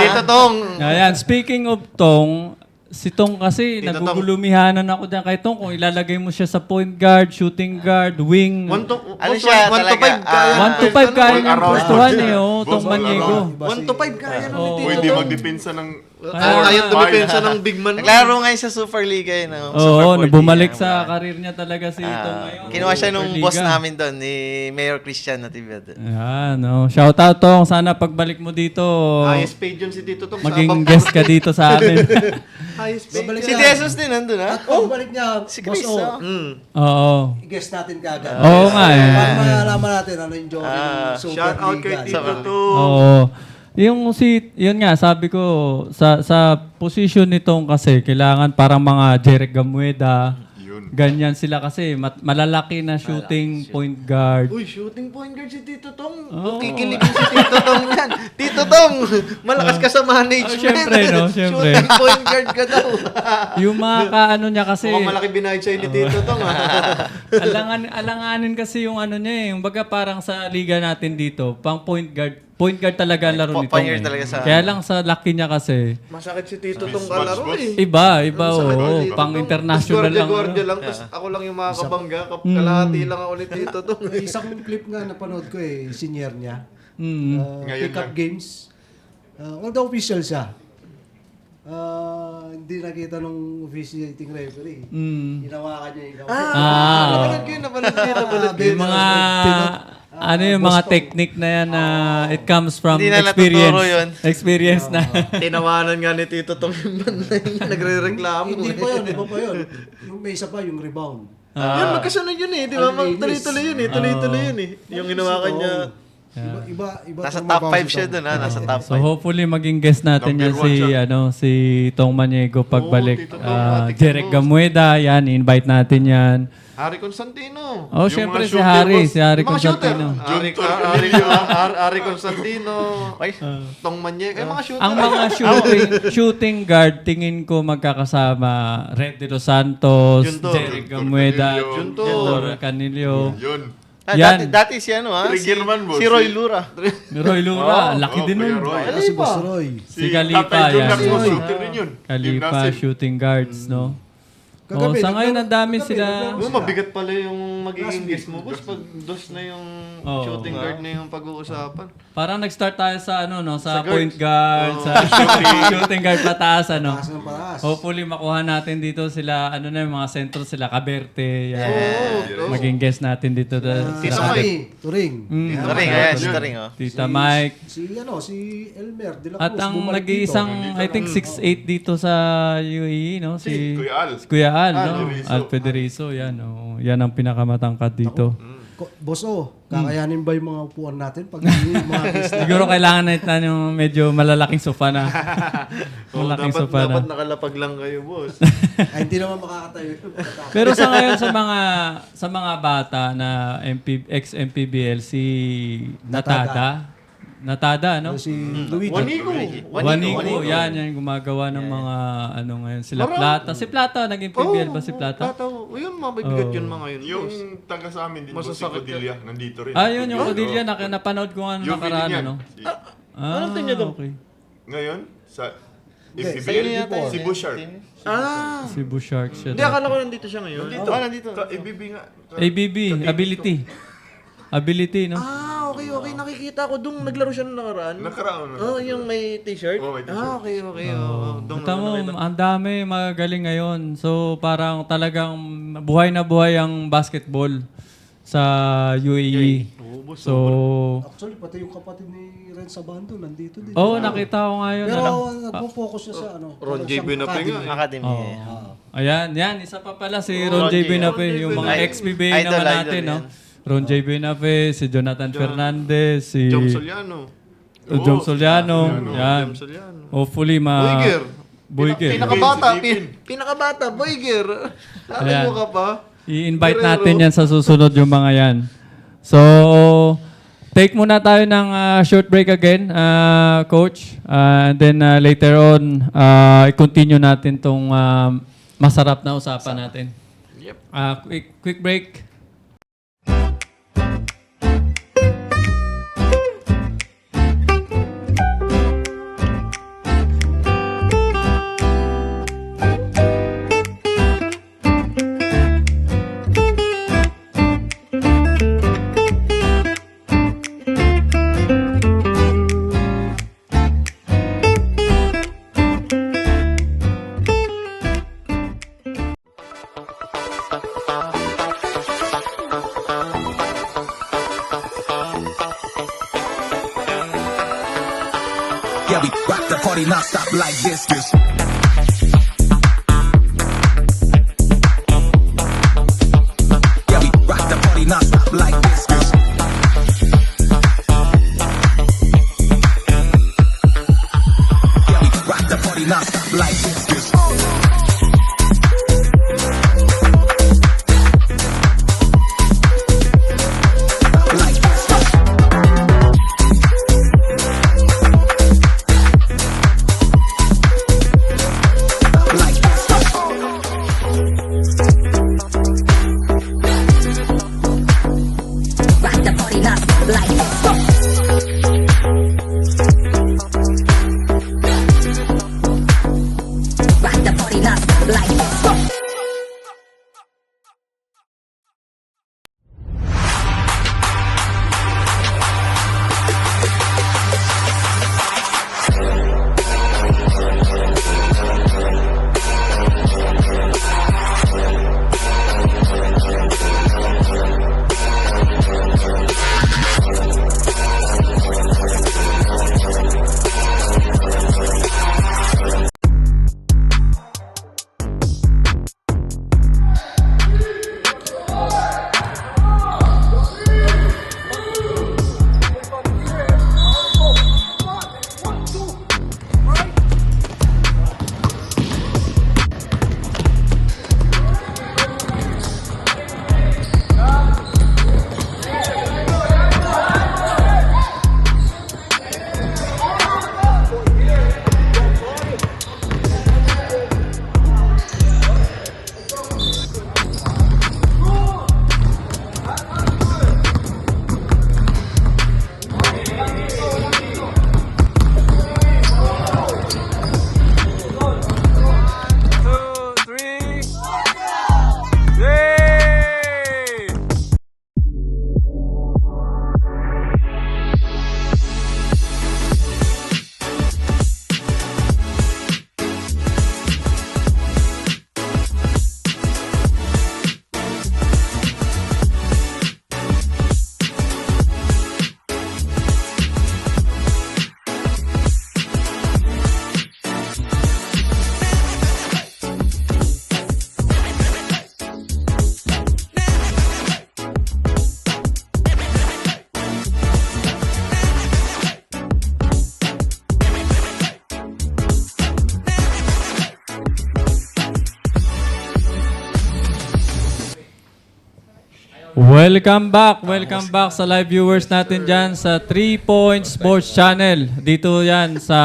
Dito Tong. Ayan, speaking of Tong, si Tong kasi nagugulumihanan ako dyan kay Tong kung ilalagay mo siya sa point guard, shooting guard, wing. 1 to Ano siya 1 to 5 talaga? kaya. 1 to 5 kaya all niyang around. postuhan eh, Boss, Tong all Maniego. 1 to 5 kaya namin dito. Pwede magdepensa ng Kaya dumipensa ng big man. Naglaro ngayon sa Superliga yun. Oo, bumalik sa karir niya talaga si Ito ngayon. Kinuha siya nung Superliga. boss namin doon, ni Mayor Christian Natividad. Ayan, no. Shout out Tong. Sana pagbalik mo dito, Highest paid yun si Tito Tong. maging guest ka dito sa amin. Highest paid. Babalik Si yan. Jesus din nandun, ha? At pagbalik niya, Si Boss Chris, O, oh. Oo. i-guess natin kagad. Oo nga eh. Para malaman natin ano yung joke ng Superliga. Shout out kay Tito Tong. Oo. Yun nga, sabi ko, sa position nitong kasi, kailangan parang mga Jeric Gamueda, Yun. ganyan sila kasi, malalaki na shooting point guard. Uy, shooting point guard si Tito Tong. Oo. Kikiligin si Tito Tong yan. Tito Tong, malakas ka sa management. syempre, no? Syempre. Shooting point guard ka daw. Yung mga kaano niya kasi, Mukhang malaki binayad sa'yo ni Tito Tong. alanganin kasi yung ano niya eh. Yung baga parang sa liga natin dito, pang point guard talaga ang laro nito. Point guard talaga sa- Kaya lang sa laki niya kasi, Masakit si Tito Tong kalaro eh. iba, Masakit oo. si Tito Pang Tong. international Tapos lang. gwardiya ano. lang. Tapos ako lang yung makakabangga. Kalahati lang ako ni Tito Tong. May isang clip nga napanood ko eh, senior niya. Ngayon Pick-up lang. games. Although official siya. Hindi nakita nung officiating referee. Hinawakan niya yung Napanood ko yun, napanood ko yun. Yung mga, yung mga technique na yan na it comes from Hindi na experience. natuturo yun. Experience na. Tinawanan nga ni Tito Tong yung banda yun. Nagre-reklamo. Hindi pa yun, iba pa yun. Yung may isa pa, yung rebound. Yun, magkasunod yun eh. Di ba? Ang linis. Tuloy-tuloy yun eh. Tuloy-tuloy yun eh. Yung ginawakan niya. Iba Nasa tumabaw top 5 si siya Tom. doon, ha? Nasa top 5. So hopefully maging guest natin Number yan one siya. si Tong Maniego pagbalik. Tito Tong, ate Jeric Tito. Gamueda, yan, invite natin yan. Harry Constantino. Oh, Yung syempre mga si shooter, Harry, boss. si Harry Yung mga shooter. Constantino. Harry Constantino. Tong Maniego. Ay, mga shooter. Ang mga shooting guard, tingin ko magkakasama Red De Los Santos, Junto. Jeric Gamueda, Junto. Junto Canilio. Yun. Yan. Dati si ano, ha? Triggerman, boss. Si Roy Lura. Roy Lura, laki din Kuya nun. Roy. Si Boss Roy. Si Khalifa, Tatay Jun yan. Lacmo, shooter rin yun. Khalifa, Team Nasib. shooting guards, no? Kagabi, sa ngayon, ang dami kagabi, sila. Oh, mabigat pala yung magiging guest mo, boss. Pag dos na yung Oo. shooting guard na yung pag-uusapan. Parang nag-start tayo sa sa guards. point guard, sa shooting guard pataas, ano. Taas ng paraas. Hopefully makuha natin dito sila, yung mga sentro sila, Caberte, yan. Oo. Maging guest natin dito. Tita sa Mike, Turing. Taring, ayan, si Taring, oh. Tita Mike. Si Elmer de la Cruz. At ang bumalik nag-iisang, dito. I think 6'8 dito sa UAE, no? Si Kuya Al. Si Kuya Al, no? Federizo. Al Federizo, yan. Oh. Yan ang pinakamatangkad dito. Boss O, kakayanin ba yung mga upuan natin pag yung mga guest na? Siguro kailangan natin yung medyo malalaking sofa na. Malaking sofa na. Dapat nakalapag lang kayo, boss. Ay, hindi naman makakatayo. Pero sa ngayon sa mga bata na ex-MPBL, si Natada, no? Si Luigi. Wanigo. Yan gumagawa ng mga ngayon sila Plata. Si Plata naging PBL ba si Plata? Plata. Yun, mabibigat yun mga yun. Yung boss. taga sa amin din, boss, si Masasakit Codilia, nandito rin. Yun yung Codilia napanood ko nga nung Yung nakaraan, feeling yan. ano. Anong team niya doon? Okay. Ngayon, sa Sa FPBL, yata si yun. Bouchard. Si Bushark siya. Hindi, akala ko nandito siya ngayon. Nandito. nandito. ABB nga. ABB, ability, no? Okay. Nakikita ko doon. Naglaro siya nung nakaraan. Nakaraan na. Oh, yung may t-shirt? Oh, may t-shirt. Okay. Doon Mata mo, ang dami magaling ngayon. So parang talagang buhay na buhay ang basketball sa UAE. So, Actually, pati yung kapatid ni Ren Sabando nandito din. nakita ko nga yun. Pero ano. nagpo-focus siya sa Ron J. Binape nga. Academy. Ayan, isa pa pala si Ron J. Binape, yung mga ex-PBA Idol, naman idol natin, no? yan. Ron J. Binape, si Jonathan Fernandez, si Jom Soliano. Jom Soliano. Yan. Jom Soliano. Hopefully Boyger. Pinakabata, Boyger. Alam Ayan. mo ka pa? I-invite natin yan sa susunod yung mga yan. So, take muna tayo ng short break again, Coach. And then later on, i-continue natin tong masarap na usapan natin. Yep. Quick break. Yeah, we rock the party non-stop like this. Yeah, we rock the party non-stop like this. Yeah, we rock the party non-stop like this. Like this. Like this. Rock the party non-stop like Rock the party non-stop like Welcome back sa live viewers natin dyan sa 3 Point Sports Channel. Dito yan sa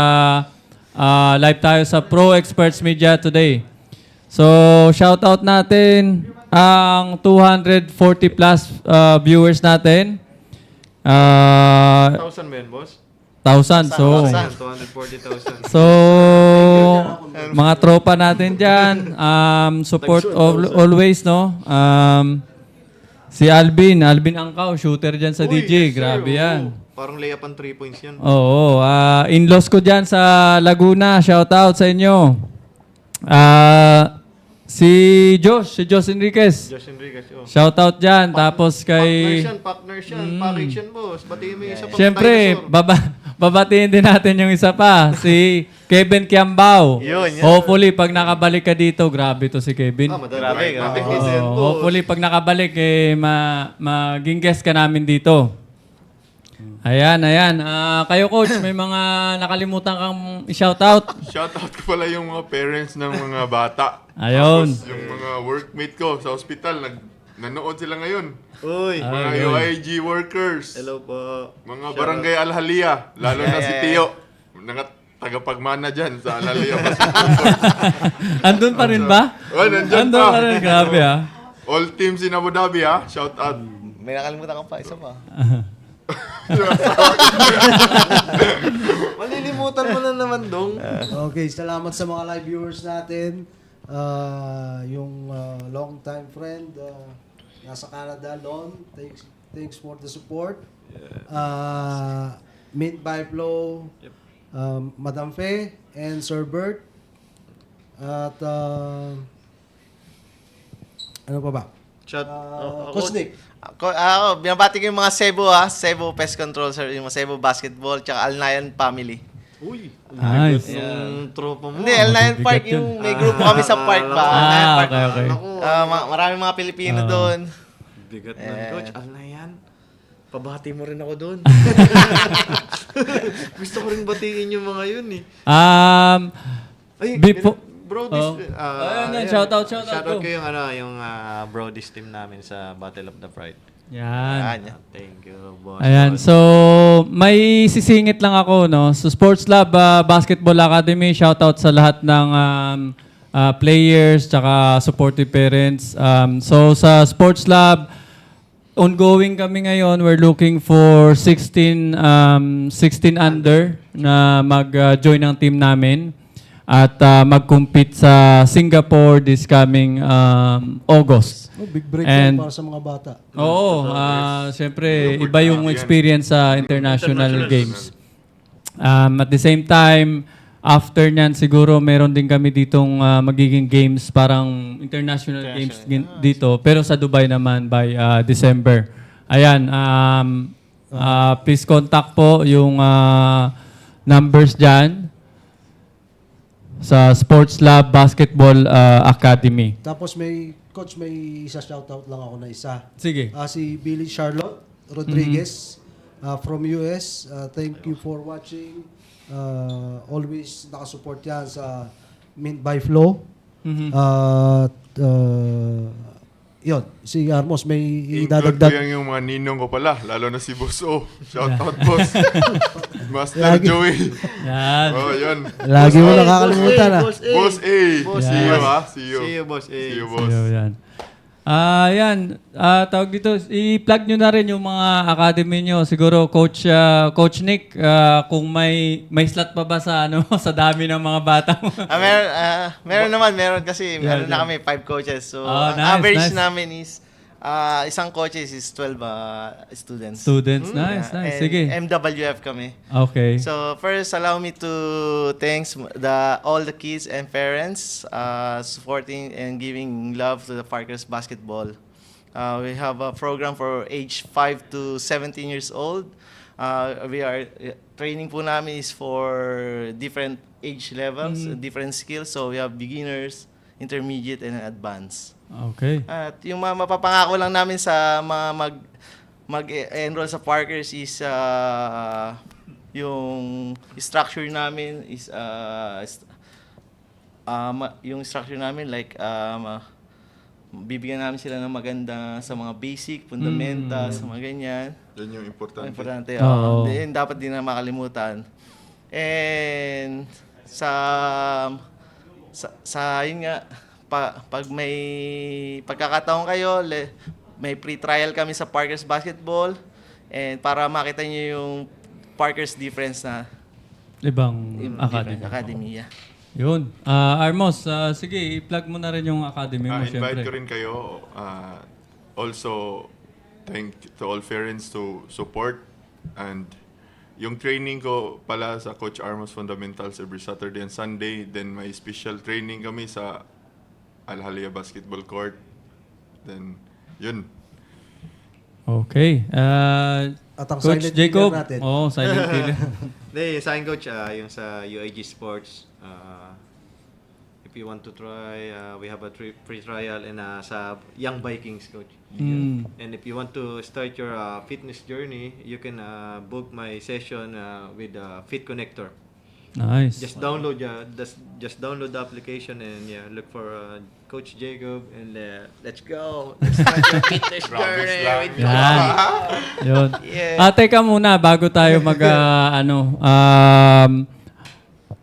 live tayo sa Pro Experts Media today. So, shout out natin ang 240 plus viewers natin. 1,000 ba yun, boss? 1,000. So, 240,000. so mga tropa natin dyan, support always, no? Si Alvin Angkaw, shooter dyan sa Uy, DJ. yes, sir. Grabe yan. Oo. Parang layup ang 3 points yan. Oo. In-laws ko dyan sa Laguna. Shout out sa inyo. Si Josh Enriquez. Josh Enriquez, oh. Shout out dyan. Tapos kay... Partners yan, package yan, boss. Batiin mo yung isa pang Siyempre, dinosaur. babatiin din natin yung isa pa. Si Kevin Kiambao. Yun, yan. Hopefully, pag nakabalik ka dito, grabe to si Kevin. Grabe. Oo, hopefully, pag nakabalik, maging guest ka namin dito. Ayan. Kayo, Coach, may mga nakalimutan kang i-shoutout. Shoutout ko pala yung mga parents ng mga bata. Ayun. Tapos yung mga workmate ko sa hospital, nanood sila ngayon. Uy. Mga UIG workers. Hello po. Mga barangay Alhalia. Lalo na si Tio. Tagapagmana dyan sa Alhalia. Andun pa rin ba? Oh, nandyan Andun pa. pa rin. Grabe, ha? All teams in Abu Dhabi, ha? Shout out. May nakalimutan ka pa, isa pa. Malilimutan mo na naman, Dong. Okay, salamat sa mga live viewers natin. Yung long time friend, nasa Canada, Lon. Thanks for the support. Mint by Flow, Madam Fe, and Sir Bert. At ano pa ba? Coach Nick. Binabati ko yung mga Cebu, Cebu Pest Control, sir, yung mga Cebu Basketball, tsaka Alnayan Family. Uy, Nice. yung tropa mo. Hindi, L9 bigat Park yun. yung may grupo kami sa park ba? L9 Park. Okay. Maraming mga Pilipino doon. Bigat nun, coach. Ano na yan? Pabati mo rin ako doon. Gusto ko rin batiin yung mga yun eh. Ay, Before- bro, Ayan, shoutout ko. Shoutout ko yung Brodies team namin sa Battle of the Pride. Yan. Thank you, boss. Ayan, so may sisingit lang ako, no? So Sports Lab Basketball Academy, shoutout sa lahat ng players tsaka supportive parents. So sa Sports Lab, ongoing kami ngayon. We're looking for 16 under na mag-join ng team namin at mag-compete sa Singapore this coming August. Big break And- yan para sa mga bata. Oo, siyempre iba yung experience sa international games. At the same time, after nyan siguro meron din kami ditong magiging games, parang international games dito, pero sa Dubai naman by December. Ayan, please contact po yung numbers dyan sa Sports Lab Basketball Academy. Tapos coach, may isa shoutout lang ako na isa. Sige. Si Billy Charlotte Rodriguez from US. Thank you for watching. Always nakasupport yan sa Mint by Flow. Yun, si Armos may Include ko idadagdag. yung mga ninong ko pala, lalo na si Boss O. Shout out, Boss. Master Lagi. Joey. Yan. Oh, yun. Lagi mo nakakalimutan ah. Boss A. See you, ha? See you. See you, boss. See you, boss. So, yan. Yan. Tawag dito, i-plug nyo na rin yung mga academy nyo. Siguro, Coach Nick, kung may slot pa ba sa, sa dami ng mga bata mo? Meron kasi meron na kami 5 coaches. So, ang nice, average nice. namin is isang coaches is 12 students. Students, nice. And Sige. MWF kami. Okay. So first, allow me to thanks all the kids and parents supporting and giving love to the Parkers basketball. We have a program for age 5 to 17 years old. We are training po namin is for different age levels, different skills. So we have beginners, intermediate, and advanced. Okay. At yung mapapangako lang namin sa mga mag-enroll sa Parkers is yung structure namin is yung structure namin like bibigyan namin sila ng maganda sa mga basic, fundamentals, mga ganyan. Yan yung importante. Importante. Oo. Then dapat din na makalimutan. And sa yun nga, pag may pagkakataon kayo, may pre-trial kami sa Parkers Basketball and para makita niyo yung Parkers difference na Ibang academy. academia. Yun. Armos, sige, i-plug mo na rin yung academy mo, Invite syempre. ko rin kayo. Also, thank to all parents to support. And yung training ko pala sa Coach Armos Fundamentals every Saturday and Sunday. Then may special training kami sa Al-Halia Basketball Court. Then, yun. Okay. At ang Coach silent Jacob. killer natin. Oo, silent killer. Hindi, sa akin, coach, yung sa UIG Sports, if you want to try, we have a free trial and sa Young Vikings, coach. And if you want to start your fitness journey, you can book my session with Fit Connector. Nice. Just download download the application and look for Coach Jacob and let's go. Let's start your fitness journey with me. Yan. Yun. Yeah. Teka muna, bago tayo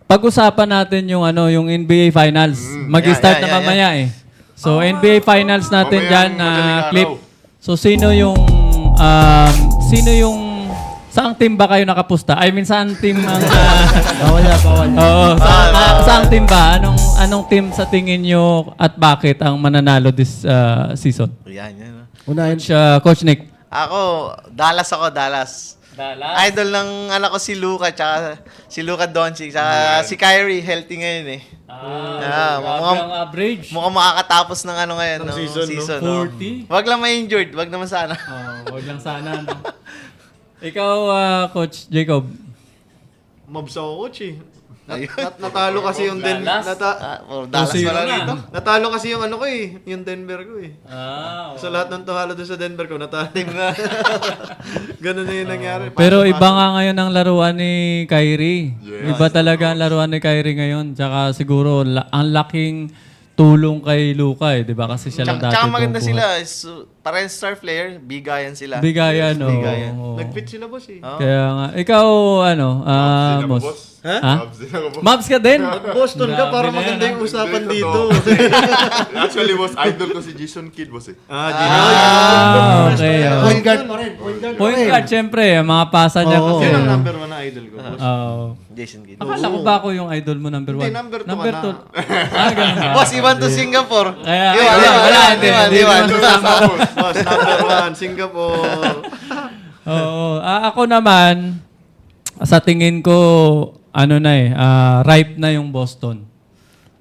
pag-usapan natin yung yung NBA Finals. Mag-start na mamaya eh. So NBA Finals natin Mamaya, dyan madaling clip. araw. So sino yung saang team ba kayo nakapusta? I mean, saan team ang Bawal yan. Oo, saang team ba? Anong team sa tingin nyo at bakit ang mananalo this season? Yan. Unahin Coach Nick. Dallas. Dallas. Idol ng anak ko si Luka, tsaka si Luka Doncic, tsaka si Kyrie, healthy ngayon eh. Ang average. Mukhang makakatapos ng ngayon, ng season. no? 40? Wag lang ma-injured, wag naman sana. Huwag lang sana. No? Ikaw, Coach Jacob. Mobs ako, coach eh. Ayun. Natalo kasi yung Dallas? Dallas zero pala na. rito. Natalo kasi yung ano ko eh, yung Denver ko eh. Ah, So lahat ng talo doon sa Denver ko, natalo. Ganun na yung nangyari. pero iba nga ngayon ang laruan ni Kyrie. Yes. Iba talaga ang laruan ni Kyrie ngayon. Tsaka siguro ang laking tulong kay Luka eh, 'di ba? Kasi siya lang dati. Tsaka maganda bumubuhat. sila. Parang star player, bigayan sila. Bigayan, oh. Bigayan. Oo. Nag-fit sila boss eh. Kaya nga, ikaw ano, Mos? boss. Ha? Mavs din ako, boss. Mavs ka din? Boston ka, para Grabe na maganda yan, yung usapan Hindi, dito. totoo. Actually, boss, idol ko si Jason Kidd, boss eh. Ah, okay. oh. Point guard pa rin. Point guard pa Point rin. guard, syempre. Mga pasa niya Oo. kasi. Yun ang number 1 na idol ko, boss. Oo. Jason Kidd. Akala ko ba ako yung idol mo number 1? Hindi, number two ka na. Ah, ganun ba? Boss, iwan to Singapore. Kaya, Iwan, hindi iwan. naman kasama ko. Boss, number 1, Singapore. Oo. Ako naman, sa tingin ko, ripe na yung Boston.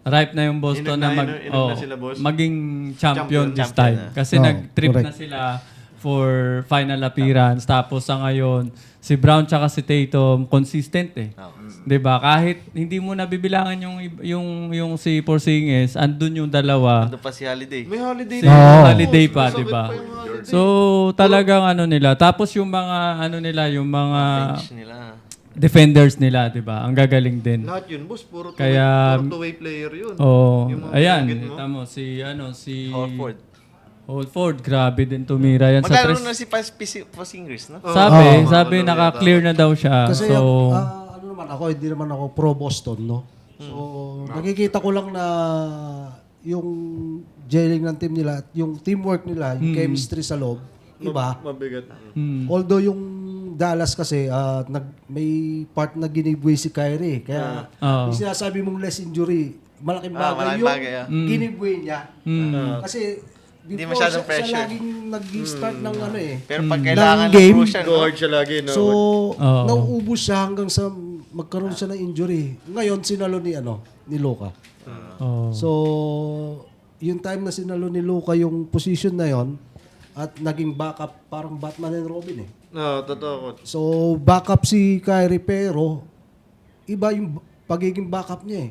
Ripe na yung Boston Inog na sila, boss. maging champion this Champion time. Kasi Oo, nag-trip correct. na sila for final appearance. Tapos sa ngayon, si Brown tsaka si Tatum, consistent eh. 'Di ba? Kahit hindi mo nabibilangan yung si Porzingis, andun yung dalawa. Ando pa si Holiday. May holiday Si Oo. Holiday pa, Sakit 'di ba? pa yung holiday. So, talagang nila. Tapos yung mga yung mga Bench nila. defenders nila, 'di ba? Ang gagaling din. Lahat yun, boss. Puro Kaya- two-way player yun. Oh, Yung mga ayan, target mo. kita mo si Horford. Holford, grabe din tumira yan sa Maglaro tres. na si Porzingis, no? Sabi naka-clear na daw siya. Kasi So, ano naman ako, hindi naman ako pro Boston, no? So, nakikita ko lang na yung gelling ng team nila, at yung teamwork nila, yung chemistry sa loob, iba. Mabigat. Although yung Dallas kasi, may part na ginibway si Kyrie. Kaya Oo. yung sinasabi mong less injury, malaking bagay malaking yung bagay, ginibway niya. Kasi Hindi before masyadong siya pressure. laging nag-start ng Pero pag kailangan Ng ng game, crucial, Go no? hard siya lagi, no? So, Oo. nauubos siya hanggang sa magkaroon siya ng injury. Ngayon, sinalo ni Luka. oh. So, yung time na sinalo ni Luka yung position na yon at naging backup, parang Batman and Robin eh. No, totoo ko. So, backup si Kyrie pero iba yung pagiging backup niya eh.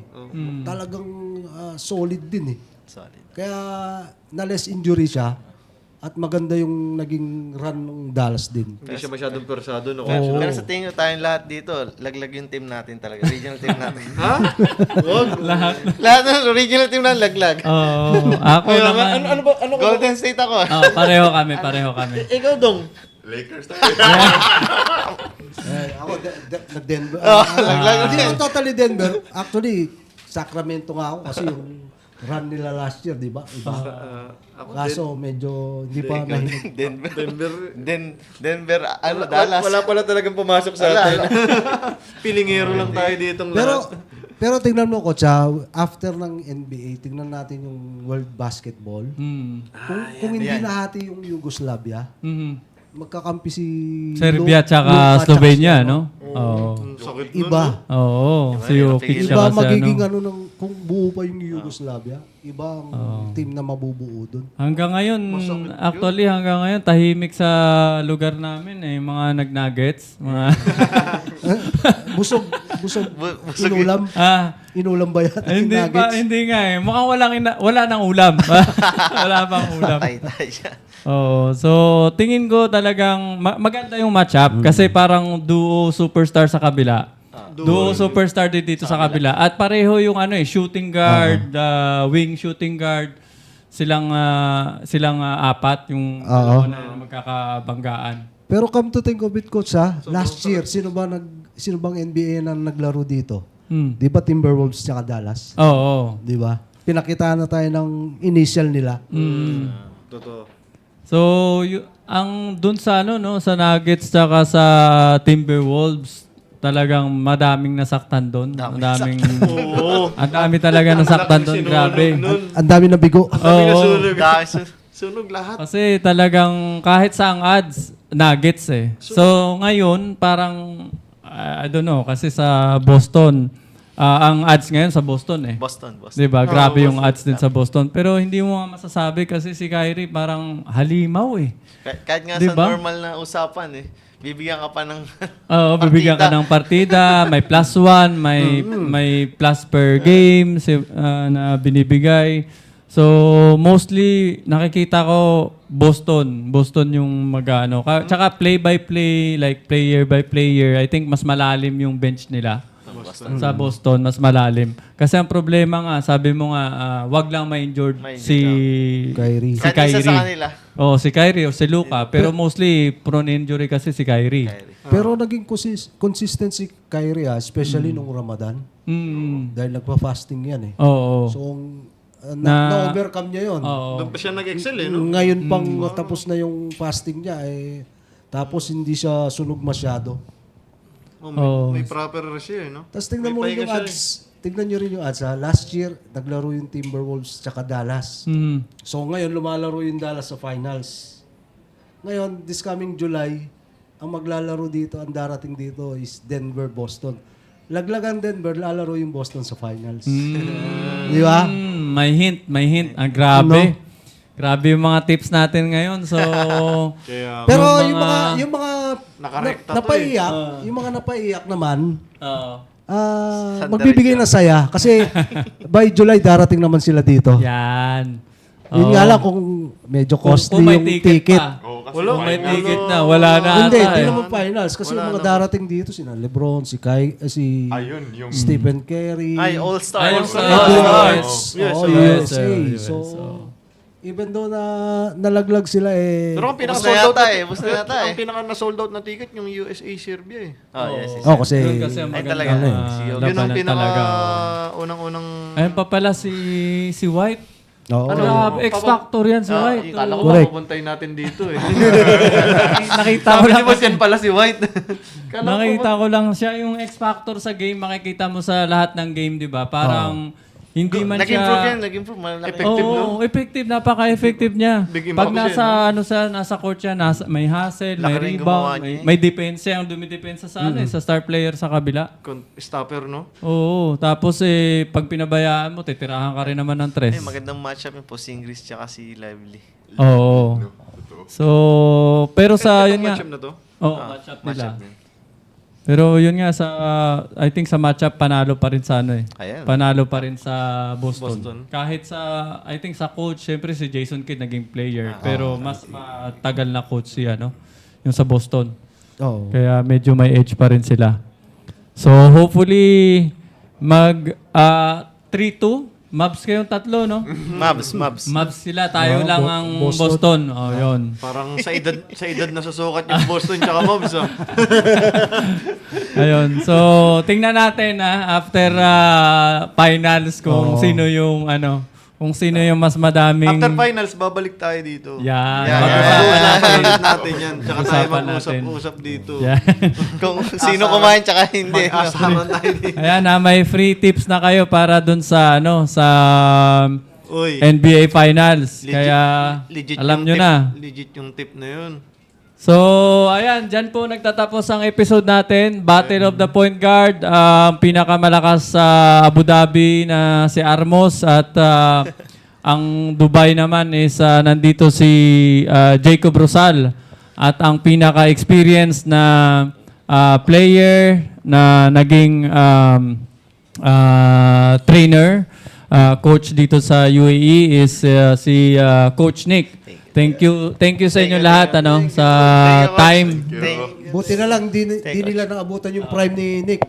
Talagang solid din eh. Solid. Kaya na-less injury siya at maganda yung naging run ng Dallas din. Hindi siya masyadong persado, no? Pero sa tingin ko tayong lahat dito, laglag yung team natin talaga. Regional team natin. Ha? Wag. lahat ng original team natin laglag. Oh, ako naman. Ano Golden State ako. Pareho kami. Ikaw dong. Lakers tayo. Ako, nag-Denver. naglag- Hindi ako totally Denver. Actually, Sacramento nga ako kasi yung run nila last year, di ba? Iba. Kaso medyo hindi pa nahinig. Denver, Dallas. Wala pala talagang pumasok sa atin. Pilingero lang tayo ditong lahat. Pero tingnan mo, Coach, after ng NBA, tingnan natin yung World Basketball. Kung hindi nahati yung Yugoslavia, magkakampi si Serbia Luka tsaka Slovenia, no? Oo. Sakit nun, Iba. Oo, si Jokic Iba tsaka si magiging kung buo pa yung Yugoslavia, iba ang team na mabubuo doon. Hanggang ngayon, hanggang ngayon, tahimik sa lugar namin eh. Mga nag-nuggets. Mga Busog, inulam. Inulam ba yan? Yung hindi nuggets? hindi nga eh. Mukhang wala nang ulam. Wala pang ulam. Tay siya. Oh, so tingin ko talagang maganda yung matchup kasi parang duo superstar sa kabila. Duo superstar din dito sa kabila. At pareho yung shooting guard, wing shooting guard. Silang apat yung dalawa na magkakabanggaan. Pero come to think of it, Coach, last year, sino bang NBA na naglaro dito? Di ba Timberwolves tsaka Dallas? Oo. Di ba? Pinakitaan na tayo ng initial nila. Totoo. So, ang dun sa sa Nuggets tsaka sa Timberwolves, talagang madaming nasaktan doon. Ang dami talaga nasaktan doon, grabe. Ang dami na bigo. Oo. Sunog lahat. Kasi talagang kahit sa ang odds, Nuggets eh. So, ngayon, parang, I don't know, kasi sa Boston, ang odds ngayon sa Boston eh. Boston. Diba? Grabe yung odds din sa Boston. Pero hindi mo nga masasabi kasi si Kyrie parang halimaw eh. Kahit nga Diba? sa normal na usapan Bibigyan ka pa ng Oo, bibigyan ka ng partida, may +1, may plus per game na binibigay. So, mostly nakikita ko Boston yung mag-ano. Tsaka play by play, like player by player, I think mas malalim yung bench nila. Sa Boston, mas malalim. Kasi ang problema nga, sabi mo nga, wag lang ma-injured si Kyrie. Si kahit isa Kyrie. sa kanila. Oh, si Kyrie o si Luka. Pero mostly, prone injury kasi si Kyrie. Pero naging consistent si Kyrie, especially nung Ramadan. Dahil nagpa-fasting yan eh. Oo. So, na-overcome niya yun. Oo. Doon pa siya nag-excel eh, no? Ngayon pang tapos na yung fasting niya, tapos hindi siya sunog masyado. May proper siya eh, no? Tapos tingnan May mo rin pahinga yung siya ads. Tingnan nyo rin yung ads. Last year, naglaro yung Timberwolves tsaka Dallas. So ngayon, lumalaro yung Dallas sa finals. Ngayon, this coming July, ang maglalaro dito, ang darating dito is Denver-Boston. Laglagan Denver, lalaro yung Boston sa finals. Di ba? May hint. Ang grabe. Grabe yung mga tips natin ngayon. So, Kaya, Pero yung mga Nakarekta to napaiyak, yung mga napaiyak naman, oo. magbibigay ng saya. Kasi by July, darating naman sila dito. Yan. Yun nga lang kung medyo costly Kung may yung ticket ticket. pa. Kasi Kung may ticket na, wala na Hindi, ata hindi eh. naman finals. Kasi yung mga darating dito, sina LeBron, si ayun, yung Stephen Curry, Ay, all-star. Ay, All-star. all-star. Oh, Yes, USA. sir. So, even though na nalaglag sila Pero ang Bus na pinaka-sold out yata eh, bus na yata eh. Ang pinaka-na-sold out na ticket yung USA Serbia eh. Oh, yes. Oh, kasi Yun kasi ang Ay, maganda. talaga. Ano eh. Yun ang Labanan pinaka talaga. unang-unang Ayun pa pala si White. Oo. Grabe, X-Factor yan si White. Kala ko Correct. mapupuntahin natin dito eh. Nakita ko Sabi lang ni Boss yan pala si White. Nakita ko lang siya yung X-Factor sa game. Makikita mo sa lahat ng game, di ba? Parang hindi man siya... Nag-improve yan, nag-improve. Malaki. Effective, no? Oo, effective. Napaka-effective niya. Big Pag impact nasa court siya, may hustle, may Laki rin gumawa rebound, niya eh. may depensa. Ang dumidepensa sa sa star player sa kabila. Stopper, no? Oo. Tapos pag pinabayaan mo, titirahan ka rin naman ng tres. Magandang matchup yung Porzingis tsaka si Lively. Oo. So, pero sa yun nga. Matchup na to? Oo, matchup nila. Pero yun nga I think sa matchup panalo pa rin sa Ayan. Panalo pa rin sa Boston. Kahit I think sa coach, syempre si Jason Kidd naging player, pero mas matagal na coach yung sa Boston. Oo. Kaya medyo may edge pa rin sila. So hopefully 3-2. Mavs kayong tatlo, no? Mavs. Mavs sila, tayo lang ang Boston. Oh, yun. Parang sa edad na susukat yung Boston tsaka Mavs ah. Ayun. So, tingnan natin after finals kung sino yung mas madaming... After finals, babalik tayo dito. Yan. Yeah. Pag-usapan natin. natin yan. Tsaka tayo Usapan natin. mag-usap dito. Yan. Kung sino kumain tsaka hindi. Mag-asahan tayo dito. Ayan, may free tips na kayo para dun sa Uy. NBA Finals. Legit- Kaya legit alam yung nyo tip- na. Legit yung tip na yun. So, ayan, dyan po nagtatapos ang episode natin. Battle of the Point Guard. Ang pinakamalakas sa Abu Dhabi na si Armos. At ang Dubai naman is nandito si Jacob Rosal. At ang pinaka-experienced na player na naging trainer, coach dito sa UAE is si Coach Nick. Thank you sa inyo lahat sa time. Buti na lang, di nila naabutan yung prime ni Nick.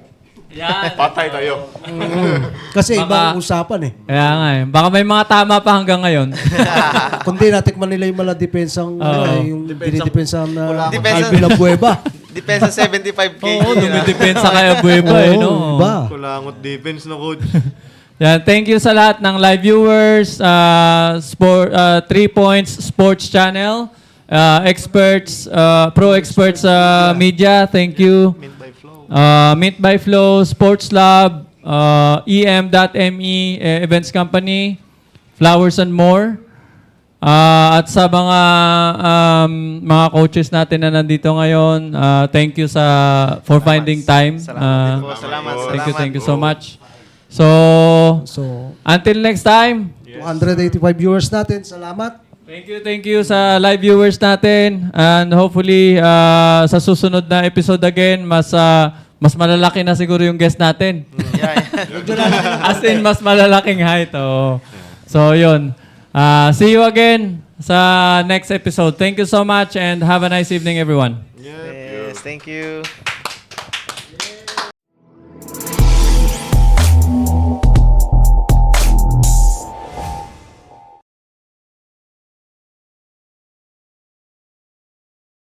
Yan. Patay tayo. Kasi Baka- ibang usapan eh. Kaya nga baka may mga tama pa hanggang ngayon. Kundi natikman nila yung maladipensang, yung dinidipensang na Depensa- Alvin Labueva. Depensa 75K. Oo, dumidepensa kay Abueva no? Ba? Kulangot defense na coach. Yan, thank you sa lahat ng live viewers, 3 Points Sports Channel, experts, pro experts media, thank you. Mint by flow. Mint by Flow, Sports Lab, EM.me, Events Company, Flowers and More. At sa mga coaches natin na nandito ngayon, thank you for finding time. Salamat din po. Salamat. Thank you so much. So, So, until next time. 285 viewers natin. Salamat. Thank you sa live viewers natin. And hopefully, sa susunod na episode again, mas malalaki na siguro yung guest natin. As in, mas malalaking height. Oh. So, yun. See you again sa next episode. Thank you so much and have a nice evening, everyone. Yes, thank you.